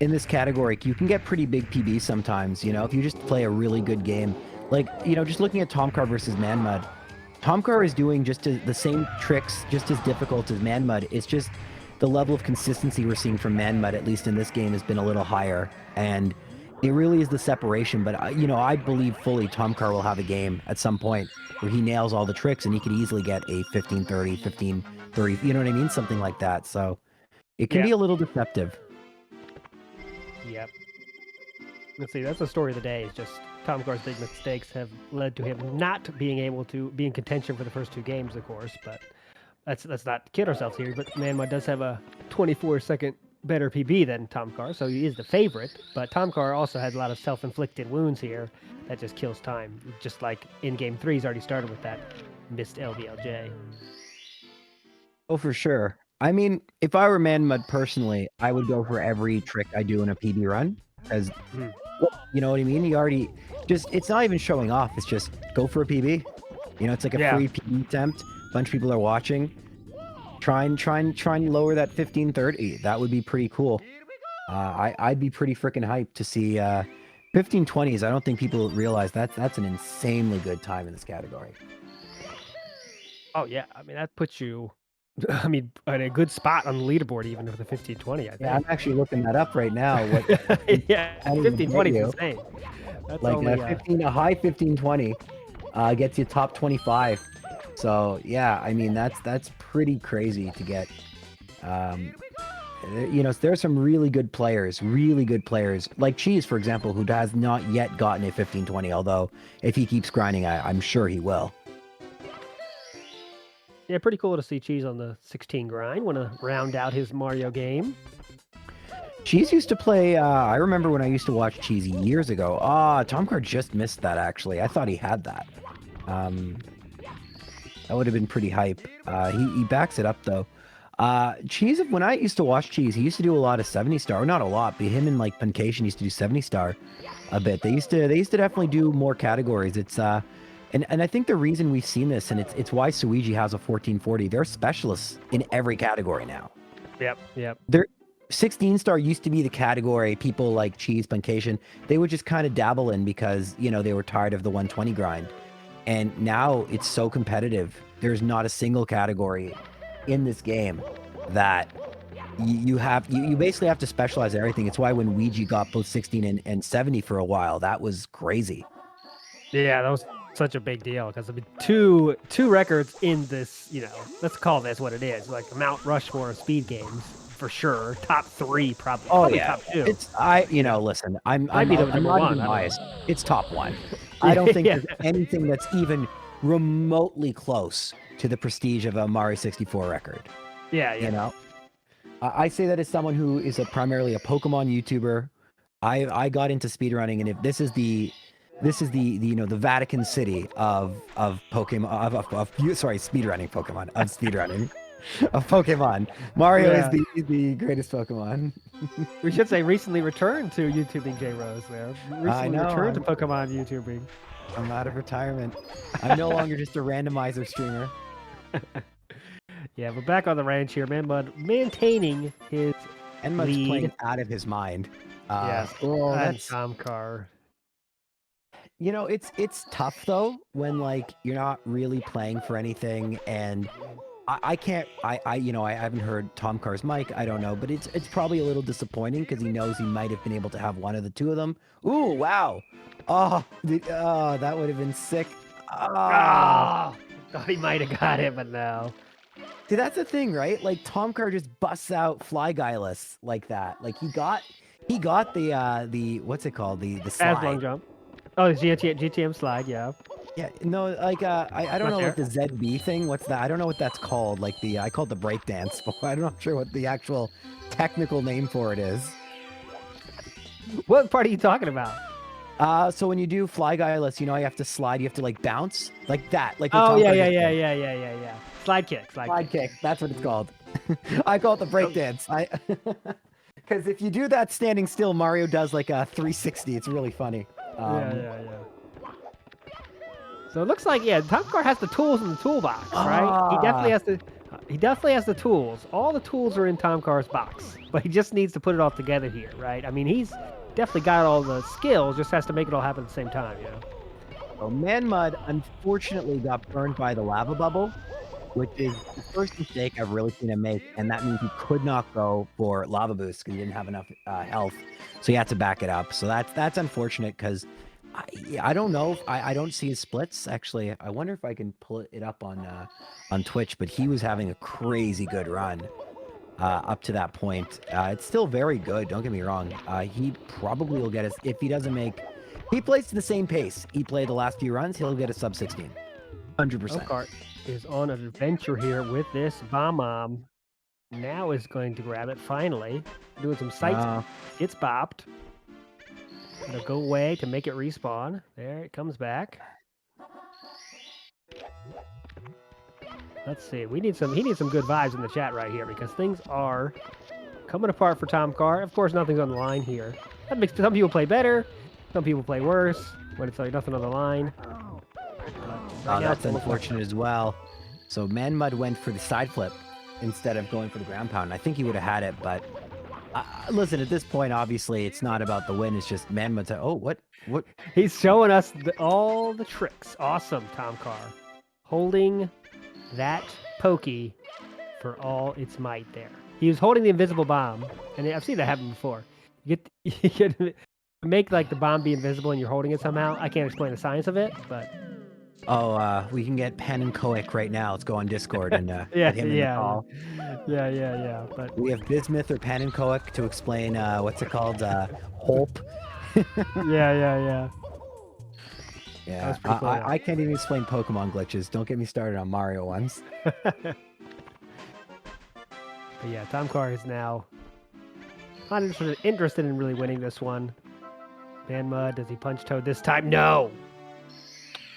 in this category, you can get pretty big PBs sometimes, if you just play a really good game. Like, just looking at Thomkar versus manXmud. Thomkar is doing just the same tricks, just as difficult as manXmud. It's just the level of consistency we're seeing from manXmud, at least in this game, has been a little higher. And it really is the separation. But, I believe fully Thomkar will have a game at some point where he nails all the tricks and he could easily get a 15-30, 15-30, you know what I mean? Something like that. So it can be a little deceptive. Yep. Let's see, that's the story of the day. Is just Thomkar's big mistakes have led to him not being able to be in contention for the first two games, of course. But let's not kid ourselves here. But manXmud does have a 24-second better PB than Thomkar, so he is the favorite. But Thomkar also has a lot of self-inflicted wounds here that just kills time. Just like in Game 3, he's already started with that missed LBLJ. Oh, for sure. I mean, if I were manXmud personally, I would go for every trick I do in a PB run. Because, you know what I mean? You already it's not even showing off. It's just go for a PB. It's like a free PB attempt. A bunch of people are watching. Try and lower that 15-30. That would be pretty cool. I'd be pretty freaking hyped to see 15-20s. I don't think people realize that's an insanely good time in this category. Oh yeah, I mean that puts you, in a good spot on the leaderboard even for the 15-20. I think. Yeah, I'm actually looking that up right now. Yeah, 15-20 is insane. That's like only, a high 15-20 gets you top 25. So yeah, I mean that's pretty crazy to get. There's some really good players like Cheese, for example, who has not yet gotten a 15-20. Although if he keeps grinding, I'm sure he will. Yeah, pretty cool to see Cheese on the 16 grind. Want to round out his Mario game. Cheese used to play. I remember when I used to watch Cheese years ago. Thomkar just missed that. Actually, I thought he had that. That would have been pretty hype. He backs it up though. Cheese, when I used to watch Cheese, he used to do a lot of 70 star. Not a lot, but him and like Puncation used to do 70 star a bit. They used to definitely do more categories. It's and I think the reason we've seen this, and it's why Suiji has a 1440. They're specialists in every category now. Yep. They're 16 star used to be the category people like Cheese, Puncation, they would just kind of dabble in because they were tired of the 120 grind. And now it's so competitive. There's not a single category in this game that you basically have to specialize everything. It's why when Ouija got both 16 and 70 for a while, that was crazy. Yeah, that was such a big deal because two records in this. Let's call this what it is, like Mount Rushmore of speed games for sure. Top 3 probably. Oh probably yeah, top 2. Listen, I'm not number even one, biased. It's top 1. I don't think there's anything that's even remotely close to the prestige of a Mario 64 record. Yeah. I say that as someone who is primarily a Pokemon YouTuber. I got into speedrunning, and if this is the the Vatican City of Pokemon of speedrunning Pokemon of speedrunning of Pokemon. Mario is the greatest Pokemon. We should say recently returned to YouTubing J Rose there. Recently returned to Pokemon YouTubing. I'm out of retirement. I'm no longer just a randomizer streamer. Yeah, but back on the ranch here, manXmud maintaining his lead. Playing out of his mind. Yes, that's Thomkar. You know, it's tough though when like you're not really playing for anything, and I can't I haven't heard Thomkar's mic. I don't know, but it's probably a little disappointing because he knows he might have been able to have one of the two of them. Ooh, wow! Oh, that would have been sick. Ah, Thought he might have got it, but no. see, that's the thing, right? Like Thomkar just busts out Fly Guyless like that. Like he got the what's it called, the As long slide. jump. Oh, the GTM slide, yeah. Yeah, no, like I don't Not know, there. like the ZB thing. What's that? I don't know what that's called. Like I call it the breakdance. I'm not sure what the actual technical name for it is. What part are you talking about? So when you do Fly Guyless, you know, you have to slide. You have to like bounce like that. Like what Oh, Thomkar just did. yeah. Slide kick, Slide kick. That's what it's called. I call it the breakdance. Because if you do that standing still, Mario does like a 360. It's really funny. Yeah. So it looks like, yeah, Thomkar has the tools in the toolbox, right? He definitely has to. He definitely has the tools. All the tools are in Thomkar's box, but he just needs to put it all together here, right? I mean, he's definitely got all the skills, just has to make it all happen at the same time, you know? So manXmud unfortunately got burned by the lava bubble, which is the first mistake I've really seen him make, and that means he could not go for lava boost because he didn't have enough health, so he had to back it up. So that's unfortunate because I don't know if I don't see his splits actually. I wonder if I can pull it up on Twitch, but he was having a crazy good run up to that point. It's still very good. Don't get me wrong. He probably will get us if he doesn't make. He plays to the same pace he played the last few runs. He'll get a sub 16, 100%. Thomkar is on an adventure here with this bomb. Now is going to grab it finally. Doing some sights. Gets bopped. It'll go away to make it respawn. There, it comes back. Let's see. He needs some good vibes in the chat right here because things are coming apart for Thomkar. Of course, nothing's on the line here. That makes some people play better, some people play worse when it's like nothing on the line. Right that's unfortunate as well. So manXmud went for the side flip instead of going for the ground pound. I think he would have had it, but listen, at this point, obviously, it's not about the win. It's just manXmud's like, oh, what? He's showing us all the tricks. Awesome, Thomkar. Holding that pokey for all its might there. He was holding the invisible bomb, and I've seen that happen before. You get to make like the bomb be invisible and you're holding it somehow. I can't explain the science of it, but... Oh, we can get Pen and Koic right now. Let's go on Discord and get him in the call. Yeah. But we have Bismuth or Pen and Koic to explain what's it called? Hope. Yeah. Yeah, I can't even explain Pokemon glitches. Don't get me started on Mario ones. But yeah, Thomkar is now not interested in really winning this one. manXmud, does he punch Toad this time? No!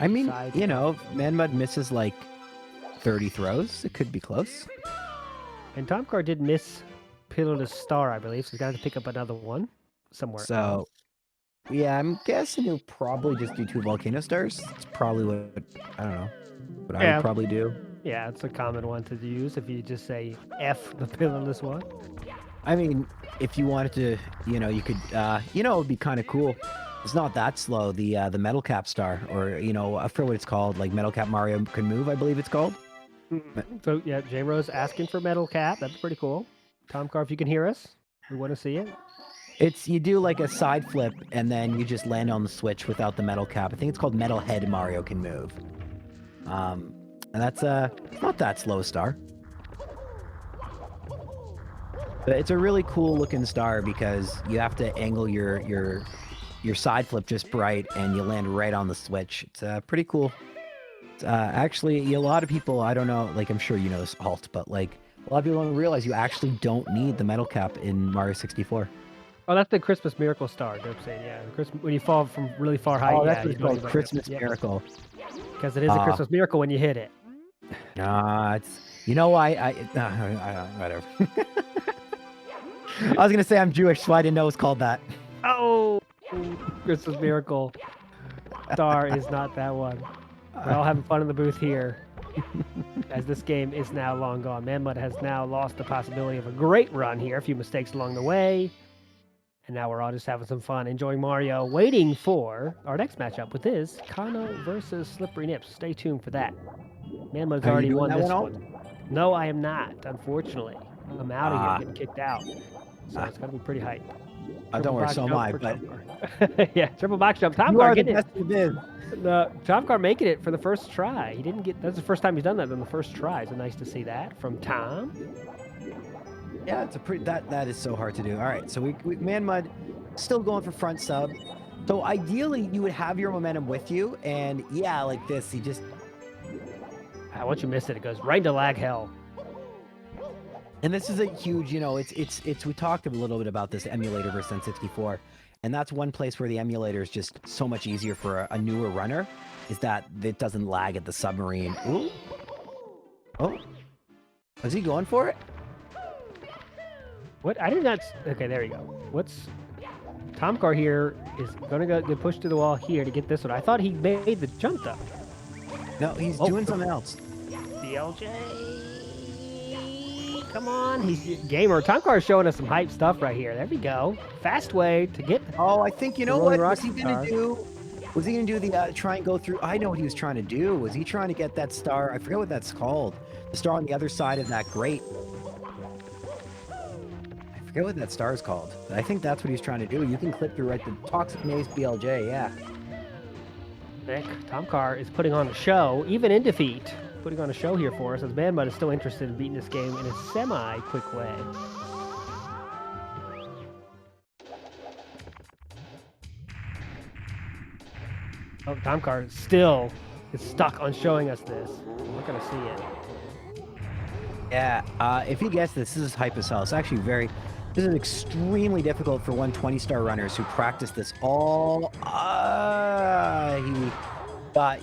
I mean, you know, manXmud misses like 30 throws. It could be close. And Thomkar did miss Pitiless Star, I believe, so he's got to pick up another one somewhere else. Yeah, I'm guessing he'll probably just do 2 Volcano Stars. It's probably what, I don't know, what I would probably do. Yeah, it's a common one to use if you just say F the Pitiless one. I mean, if you wanted to, you know, you could, you know, it would be kind of cool. It's not that slow, the Metal Cap Star, or, you know, I forget what it's called, like Metal Cap Mario Can Move, I believe it's called. So, yeah, J-Rose asking for Metal Cap. That's pretty cool. Thomkar, if you can hear us, we want to see it. You do like a side flip, and then you just land on the switch without the Metal Cap. I think it's called Metal Head Mario Can Move. And that's, it's not that slow a star. But it's a really cool looking star because you have to angle your side flip just right, and you land right on the switch. It's pretty cool. It's, actually, a lot of people, I don't know, like I'm sure you know this, Alt, but like a lot of people don't realize you actually don't need the Metal Cap in Mario 64. Oh, that's the Christmas Miracle Star, Dope saying, yeah. When you fall from really far height, that's what it's called, Christmas Miracle. Because it is a Christmas miracle when you hit it. Nah, it's, you know, whatever. I was gonna say I'm Jewish, so I didn't know it was called that. Oh, Christmas Miracle Star is not that one. We're all having fun in the booth here, as this game is now long gone. manXmud has now lost the possibility of a great run here. A few mistakes along the way, And now we're all just having some fun, enjoying Mario, waiting for our next matchup, which is Kano versus Slippery Nips. Stay tuned for that. manMud's Are you already doing won that this one, one. No, I am not, unfortunately. I'm out of here, getting kicked out. So it's going to be pretty hype. Don't worry, so am I. But yeah, triple box jump. you are Thomkar the getting best it. in the biz. Thomkar making it for the first try. He didn't get. That's the first time he's done that on the first try. So nice to see that from Tom. Yeah, it's a pretty. That is so hard to do. All right, so we manMud still going for front sub. So ideally, you would have your momentum with you, and yeah, like this, he just. Once you miss it, it goes right into lag hell. And this is a huge, you know, it's we talked a little bit about this emulator versus N64, and that's one place where the emulator is just so much easier for a newer runner, is that it doesn't lag at the submarine. Ooh. Oh, is he going for it? What? I did not. Okay, there you go. What's Thomkar here is gonna get pushed to the wall here to get this one. I thought he made the jump though. No, he's doing something else. BLJ. Come on, he's gamer. Thomkar is showing us some hype stuff right here. There we go. Fast way to get. Oh, I think you know what was he gonna star. do? Was he gonna do the try and go through? I know what he was trying to do. Was he trying to get that star? I forget what that's called. The star on the other side of that grate. I forget what that star is called. But I think that's what he's trying to do. You can clip through right the Toxic Maze BLJ. Yeah. Nick, Thomkar is putting on a show, even in defeat. Putting on a show here for us, as manMud is still interested in beating this game in a semi-quick way. Oh, Thomkar still is stuck on showing us this. We're gonna see it. Yeah, if you guess this is hype as hell. It's actually this is extremely difficult for 120-star runners who practice this all.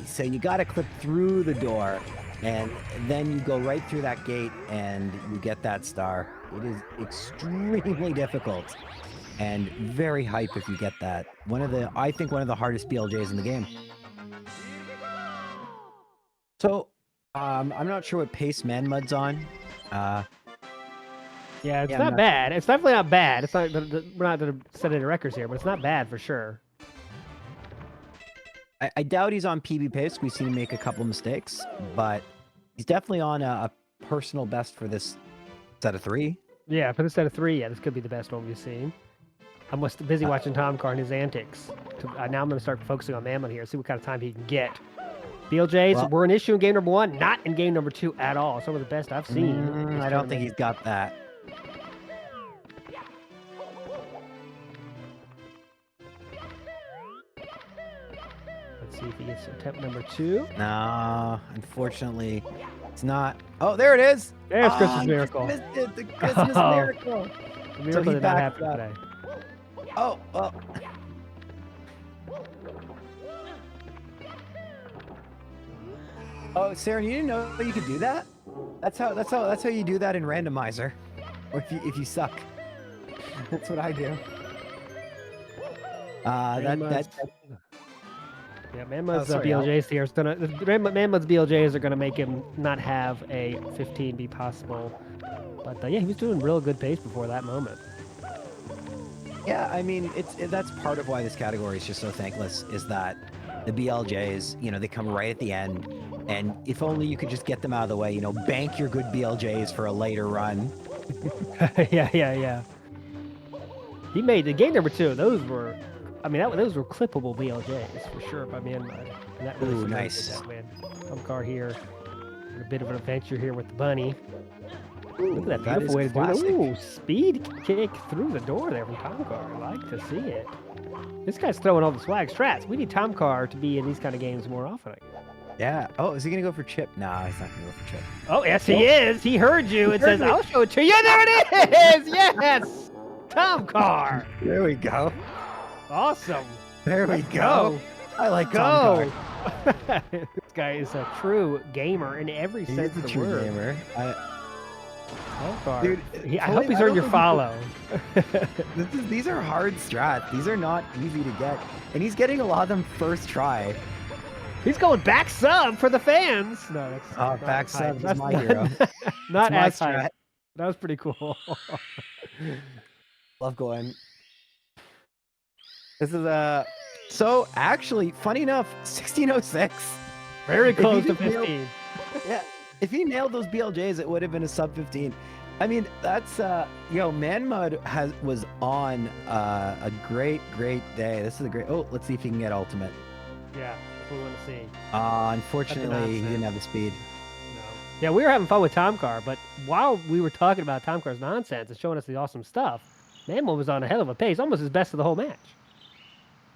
So you got to clip through the door, and then you go right through that gate, and you get that star. It is extremely difficult, and very hype if you get that. I think one of the hardest BLJs in the game. So, I'm not sure what pace manMud's on. Yeah, it's not bad. It's definitely not bad. It's not. We're not going to set any records here, but it's not bad for sure. I doubt he's on PB pace. We've seen him make a couple mistakes, but he's definitely on a personal best for this set of 3. Yeah, for the set of 3, yeah, this could be the best one we've seen. I'm busy watching Thomkar and his antics. Now I'm going to start focusing on manMud here, see what kind of time he can get. BLJs were an issue in game number 1, not in game number 2 at all. Some of the best I've seen. I don't think he's got that. Let's see if he gets attempt number 2. No, unfortunately, it's not. Oh, there it is. There's Christmas Miracle. Missed it, the Christmas Miracle. The miracle did not happen today. Oh, well. Oh, Sarah, you didn't know you could do that? That's how you do that in randomizer. Or if you suck. That's what I do. Yeah, manMud's BLJs here. manMud's BLJs are gonna make him not have a 15 be possible. But yeah, he was doing real good pace before that moment. Yeah, I mean, that's part of why this category is just so thankless, is that the BLJs, you know, they come right at the end, and if only you could just get them out of the way, you know, bank your good BLJs for a later run. yeah. He made the game number 2. Those were, I mean, those were clippable BLJs for sure by manMud. Ooh, nice. Thomkar here, a bit of an adventure here with the bunny. Ooh, look at that beautiful way to do it. Ooh, speed kick through the door there from Thomkar. I like to see it. This guy's throwing all the swag strats. We need Thomkar to be in these kind of games more often, I guess. Yeah. Oh, is he going to go for chip? No, he's not going to go for chip. Oh, yes, he is. He heard you. It says, I'll show it to you. There it is. Yes. Thomkar. There we go. Awesome. There we go. I like Thomkar. This guy is a true gamer in every sense of the word. Gamer. Thomkar. Dude, I hope he's earned your follow. These are hard strats. These are not easy to get. And he's getting a lot of them first try. He's going back sub for the fans. No, that's back sub is my hero. Not as high. That was pretty cool. Love going. This is so actually, funny enough, 1606. Very If he close to just nailed- 15. Yeah, if he nailed those BLJs, it would have been a sub 15. I mean, that's manXmud was on a great day. This is a great. Oh, let's see if he can get ultimate. Yeah, that's what we want to see. Unfortunately, he didn't have the speed. No. Yeah, we were having fun with Thomkar, but while we were talking about Thomkar's nonsense and showing us the awesome stuff, manXmud was on a hell of a pace, almost his best of the whole match.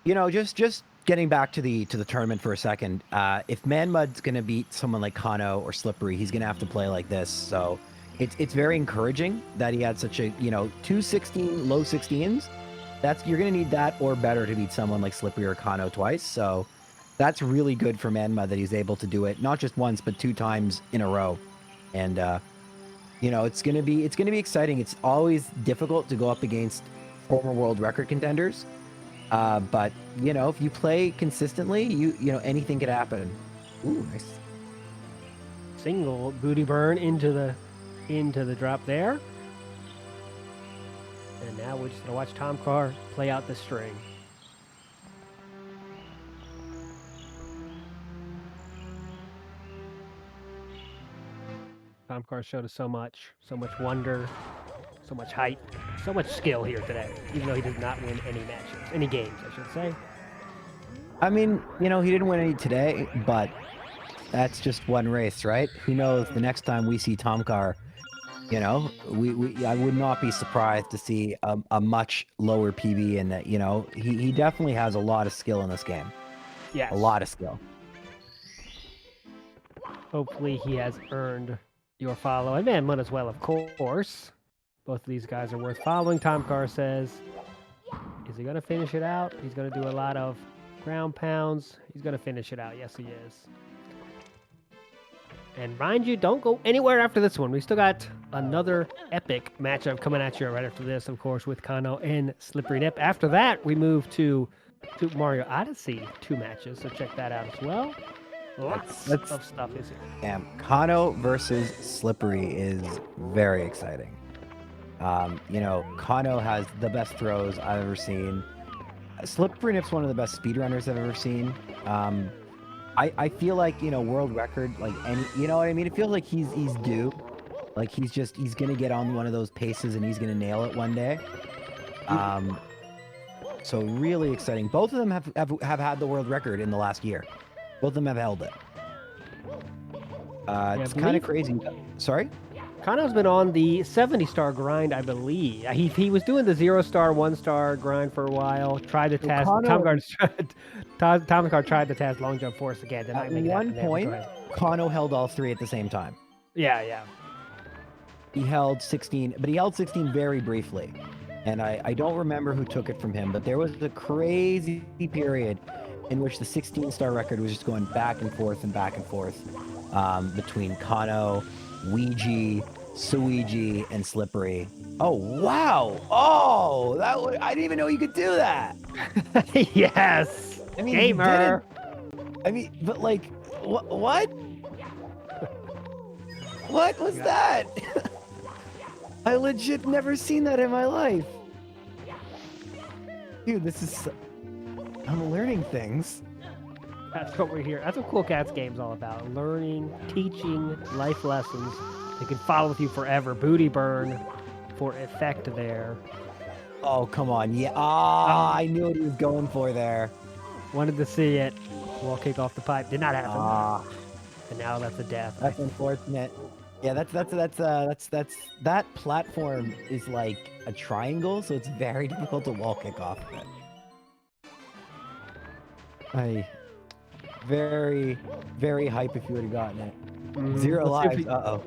You know, just getting back to the tournament for a second. If manXmud's gonna beat someone like Kano or Slippery, he's gonna have to play like this. So it's very encouraging that he had such a 216 low 16s. You're gonna need that or better to beat someone like Slippery or Kano twice. So that's really good for manXmud that he's able to do it not just once but 2 times in a row. And it's gonna be exciting. It's always difficult to go up against former world record contenders. But if you play consistently, anything could happen. Ooh, nice. Single booty burn into the drop there. And now we're just gonna watch Thomkar play out the string. Thomkar showed us so much wonder, so much height, so much skill here today, even though he did not win any games, I should say. I mean, he didn't win any today, but that's just one race, right? Who knows? The next time we see Thomkar, I would not be surprised to see a much lower PB, and that he definitely has a lot of skill in this game. Yes. A lot of skill. Hopefully he has earned your follow, and manXmud as well, of course. Both of these guys are worth following, Thomkar says. Is he going to finish it out? He's going to do a lot of ground pounds. He's going to finish it out. Yes, he is. And mind you, don't go anywhere after this one. We still got another epic matchup coming at you right after this, of course, with Kano and Slippery Nip. After that, we move to Super Mario Odyssey 2 matches, so check that out as well. Lots of stuff is here. Yeah, Kano versus Slippery is very exciting. Kano has the best throws I've ever seen. Slippery Nip's one of the best speedrunners I've ever seen. I feel like, world record, like any, you know what I mean? It feels like he's due. Like he's gonna get on one of those paces and he's gonna nail it one day. So really exciting. Both of them have had the world record in the last year. Both of them have held it. It's kind of crazy. Sorry? Kano's been on the 70-star grind, I believe. He was doing the 0-star, 1-star grind for a while. Tried to test. Thomkar tried to test long jump force again. At one point, Kano held all 3 at the same time. Yeah. He held 16, but he held 16 very briefly. And I don't remember who took it from him, but there was a crazy period in which the 16-star record was just going back and forth between Kano, Ouija, Suigi, and Slippery. Oh, wow! Oh, I didn't even know you could do that! Yes! I mean, gamer! But like, what? What was that? I legit never seen that in my life. Dude, this is... I'm learning things. That's what we're here. That's what Cool Cats game's all about. Learning, teaching life lessons. They can follow with you forever. Booty burn for effect there. Oh, come on. Yeah. I knew what he was going for there. Wanted to see it. Wall kick off the pipe. Did not happen. And now that's a death. That's unfortunate. Yeah, that platform is like a triangle, so it's very difficult to wall kick off of it. Very, very hype if you would have gotten it. 0 lives. Uh-oh.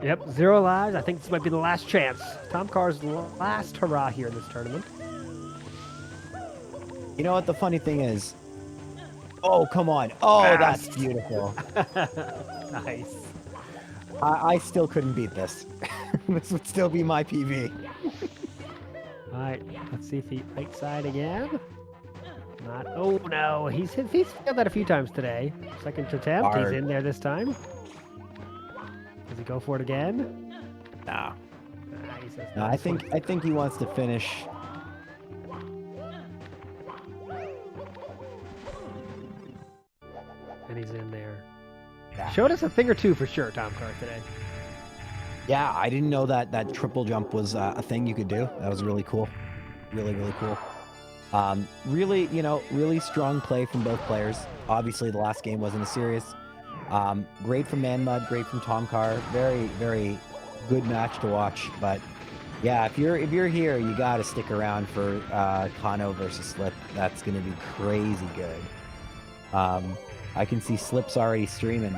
Yep, 0 lives. I think this might be the last chance. Thomkar's last hurrah here in this tournament. You know what the funny thing is? Oh, come on. Oh, that's beautiful. Nice. I still couldn't beat this. This would still be my PB. All right, let's see if he right side again. Not. Oh no, he's failed that a few times today. Second attempt, Hard. He's in there this time. Does he go for it again? No. He says No, I think he wants to finish. showed us a thing or two for sure, Thomkar, today. Yeah, I didn't know that that triple jump was a thing you could do. That was really cool. Really, really cool. Really, really strong play from both players. Obviously, the last game wasn't as serious. Great from manXmud, great from Thomkar. Very, very good match to watch. But yeah, if you're here, you got to stick around for Kano versus Slip. That's gonna be crazy good. I can see Slip's already streaming,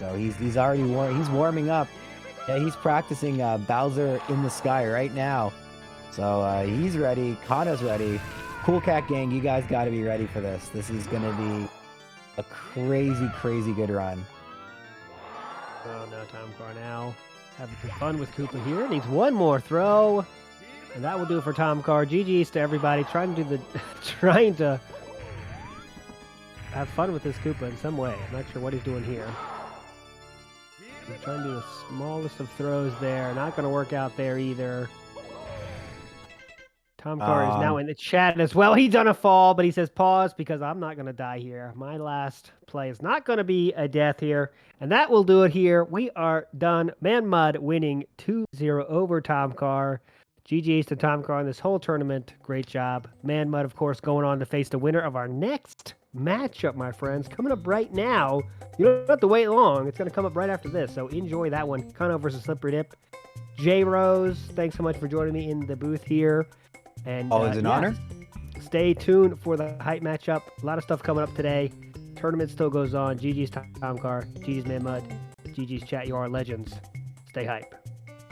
so he's already he's warming up. Yeah, he's practicing Bowser in the sky right now. So he's ready. Kano's ready. Cool Cat Gang, you guys got to be ready for this. This is going to be a crazy, crazy good run. Oh, no, Thomkar now having some fun with Koopa here. Needs one more throw. And that will do it for Thomkar. GG's to everybody trying to do the trying to have fun with this Koopa in some way. I'm not sure what he's doing here. He's trying to do the smallest of throws there. Not going to work out there either. Thomkar is now in the chat as well. He's on a fall, but he says pause because I'm not going to die here. My last play is not going to be a death here. And that will do it here. We are done. manXmud winning 2-0 over Thomkar. GG's to Thomkar in this whole tournament. Great job. manXmud, of course, going on to face the winner of our next matchup, my friends. Coming up right now. You don't have to wait long. It's going to come up right after this. So enjoy that one. Kano versus Slippery Dip. J Rose, thanks so much for joining me in the booth here. And always an honor. Stay tuned for the hype matchup. A lot of stuff coming up today. Tournament still goes on. GG's Thomkar. GG's manXmud. GG's chat. You are legends. Stay hype.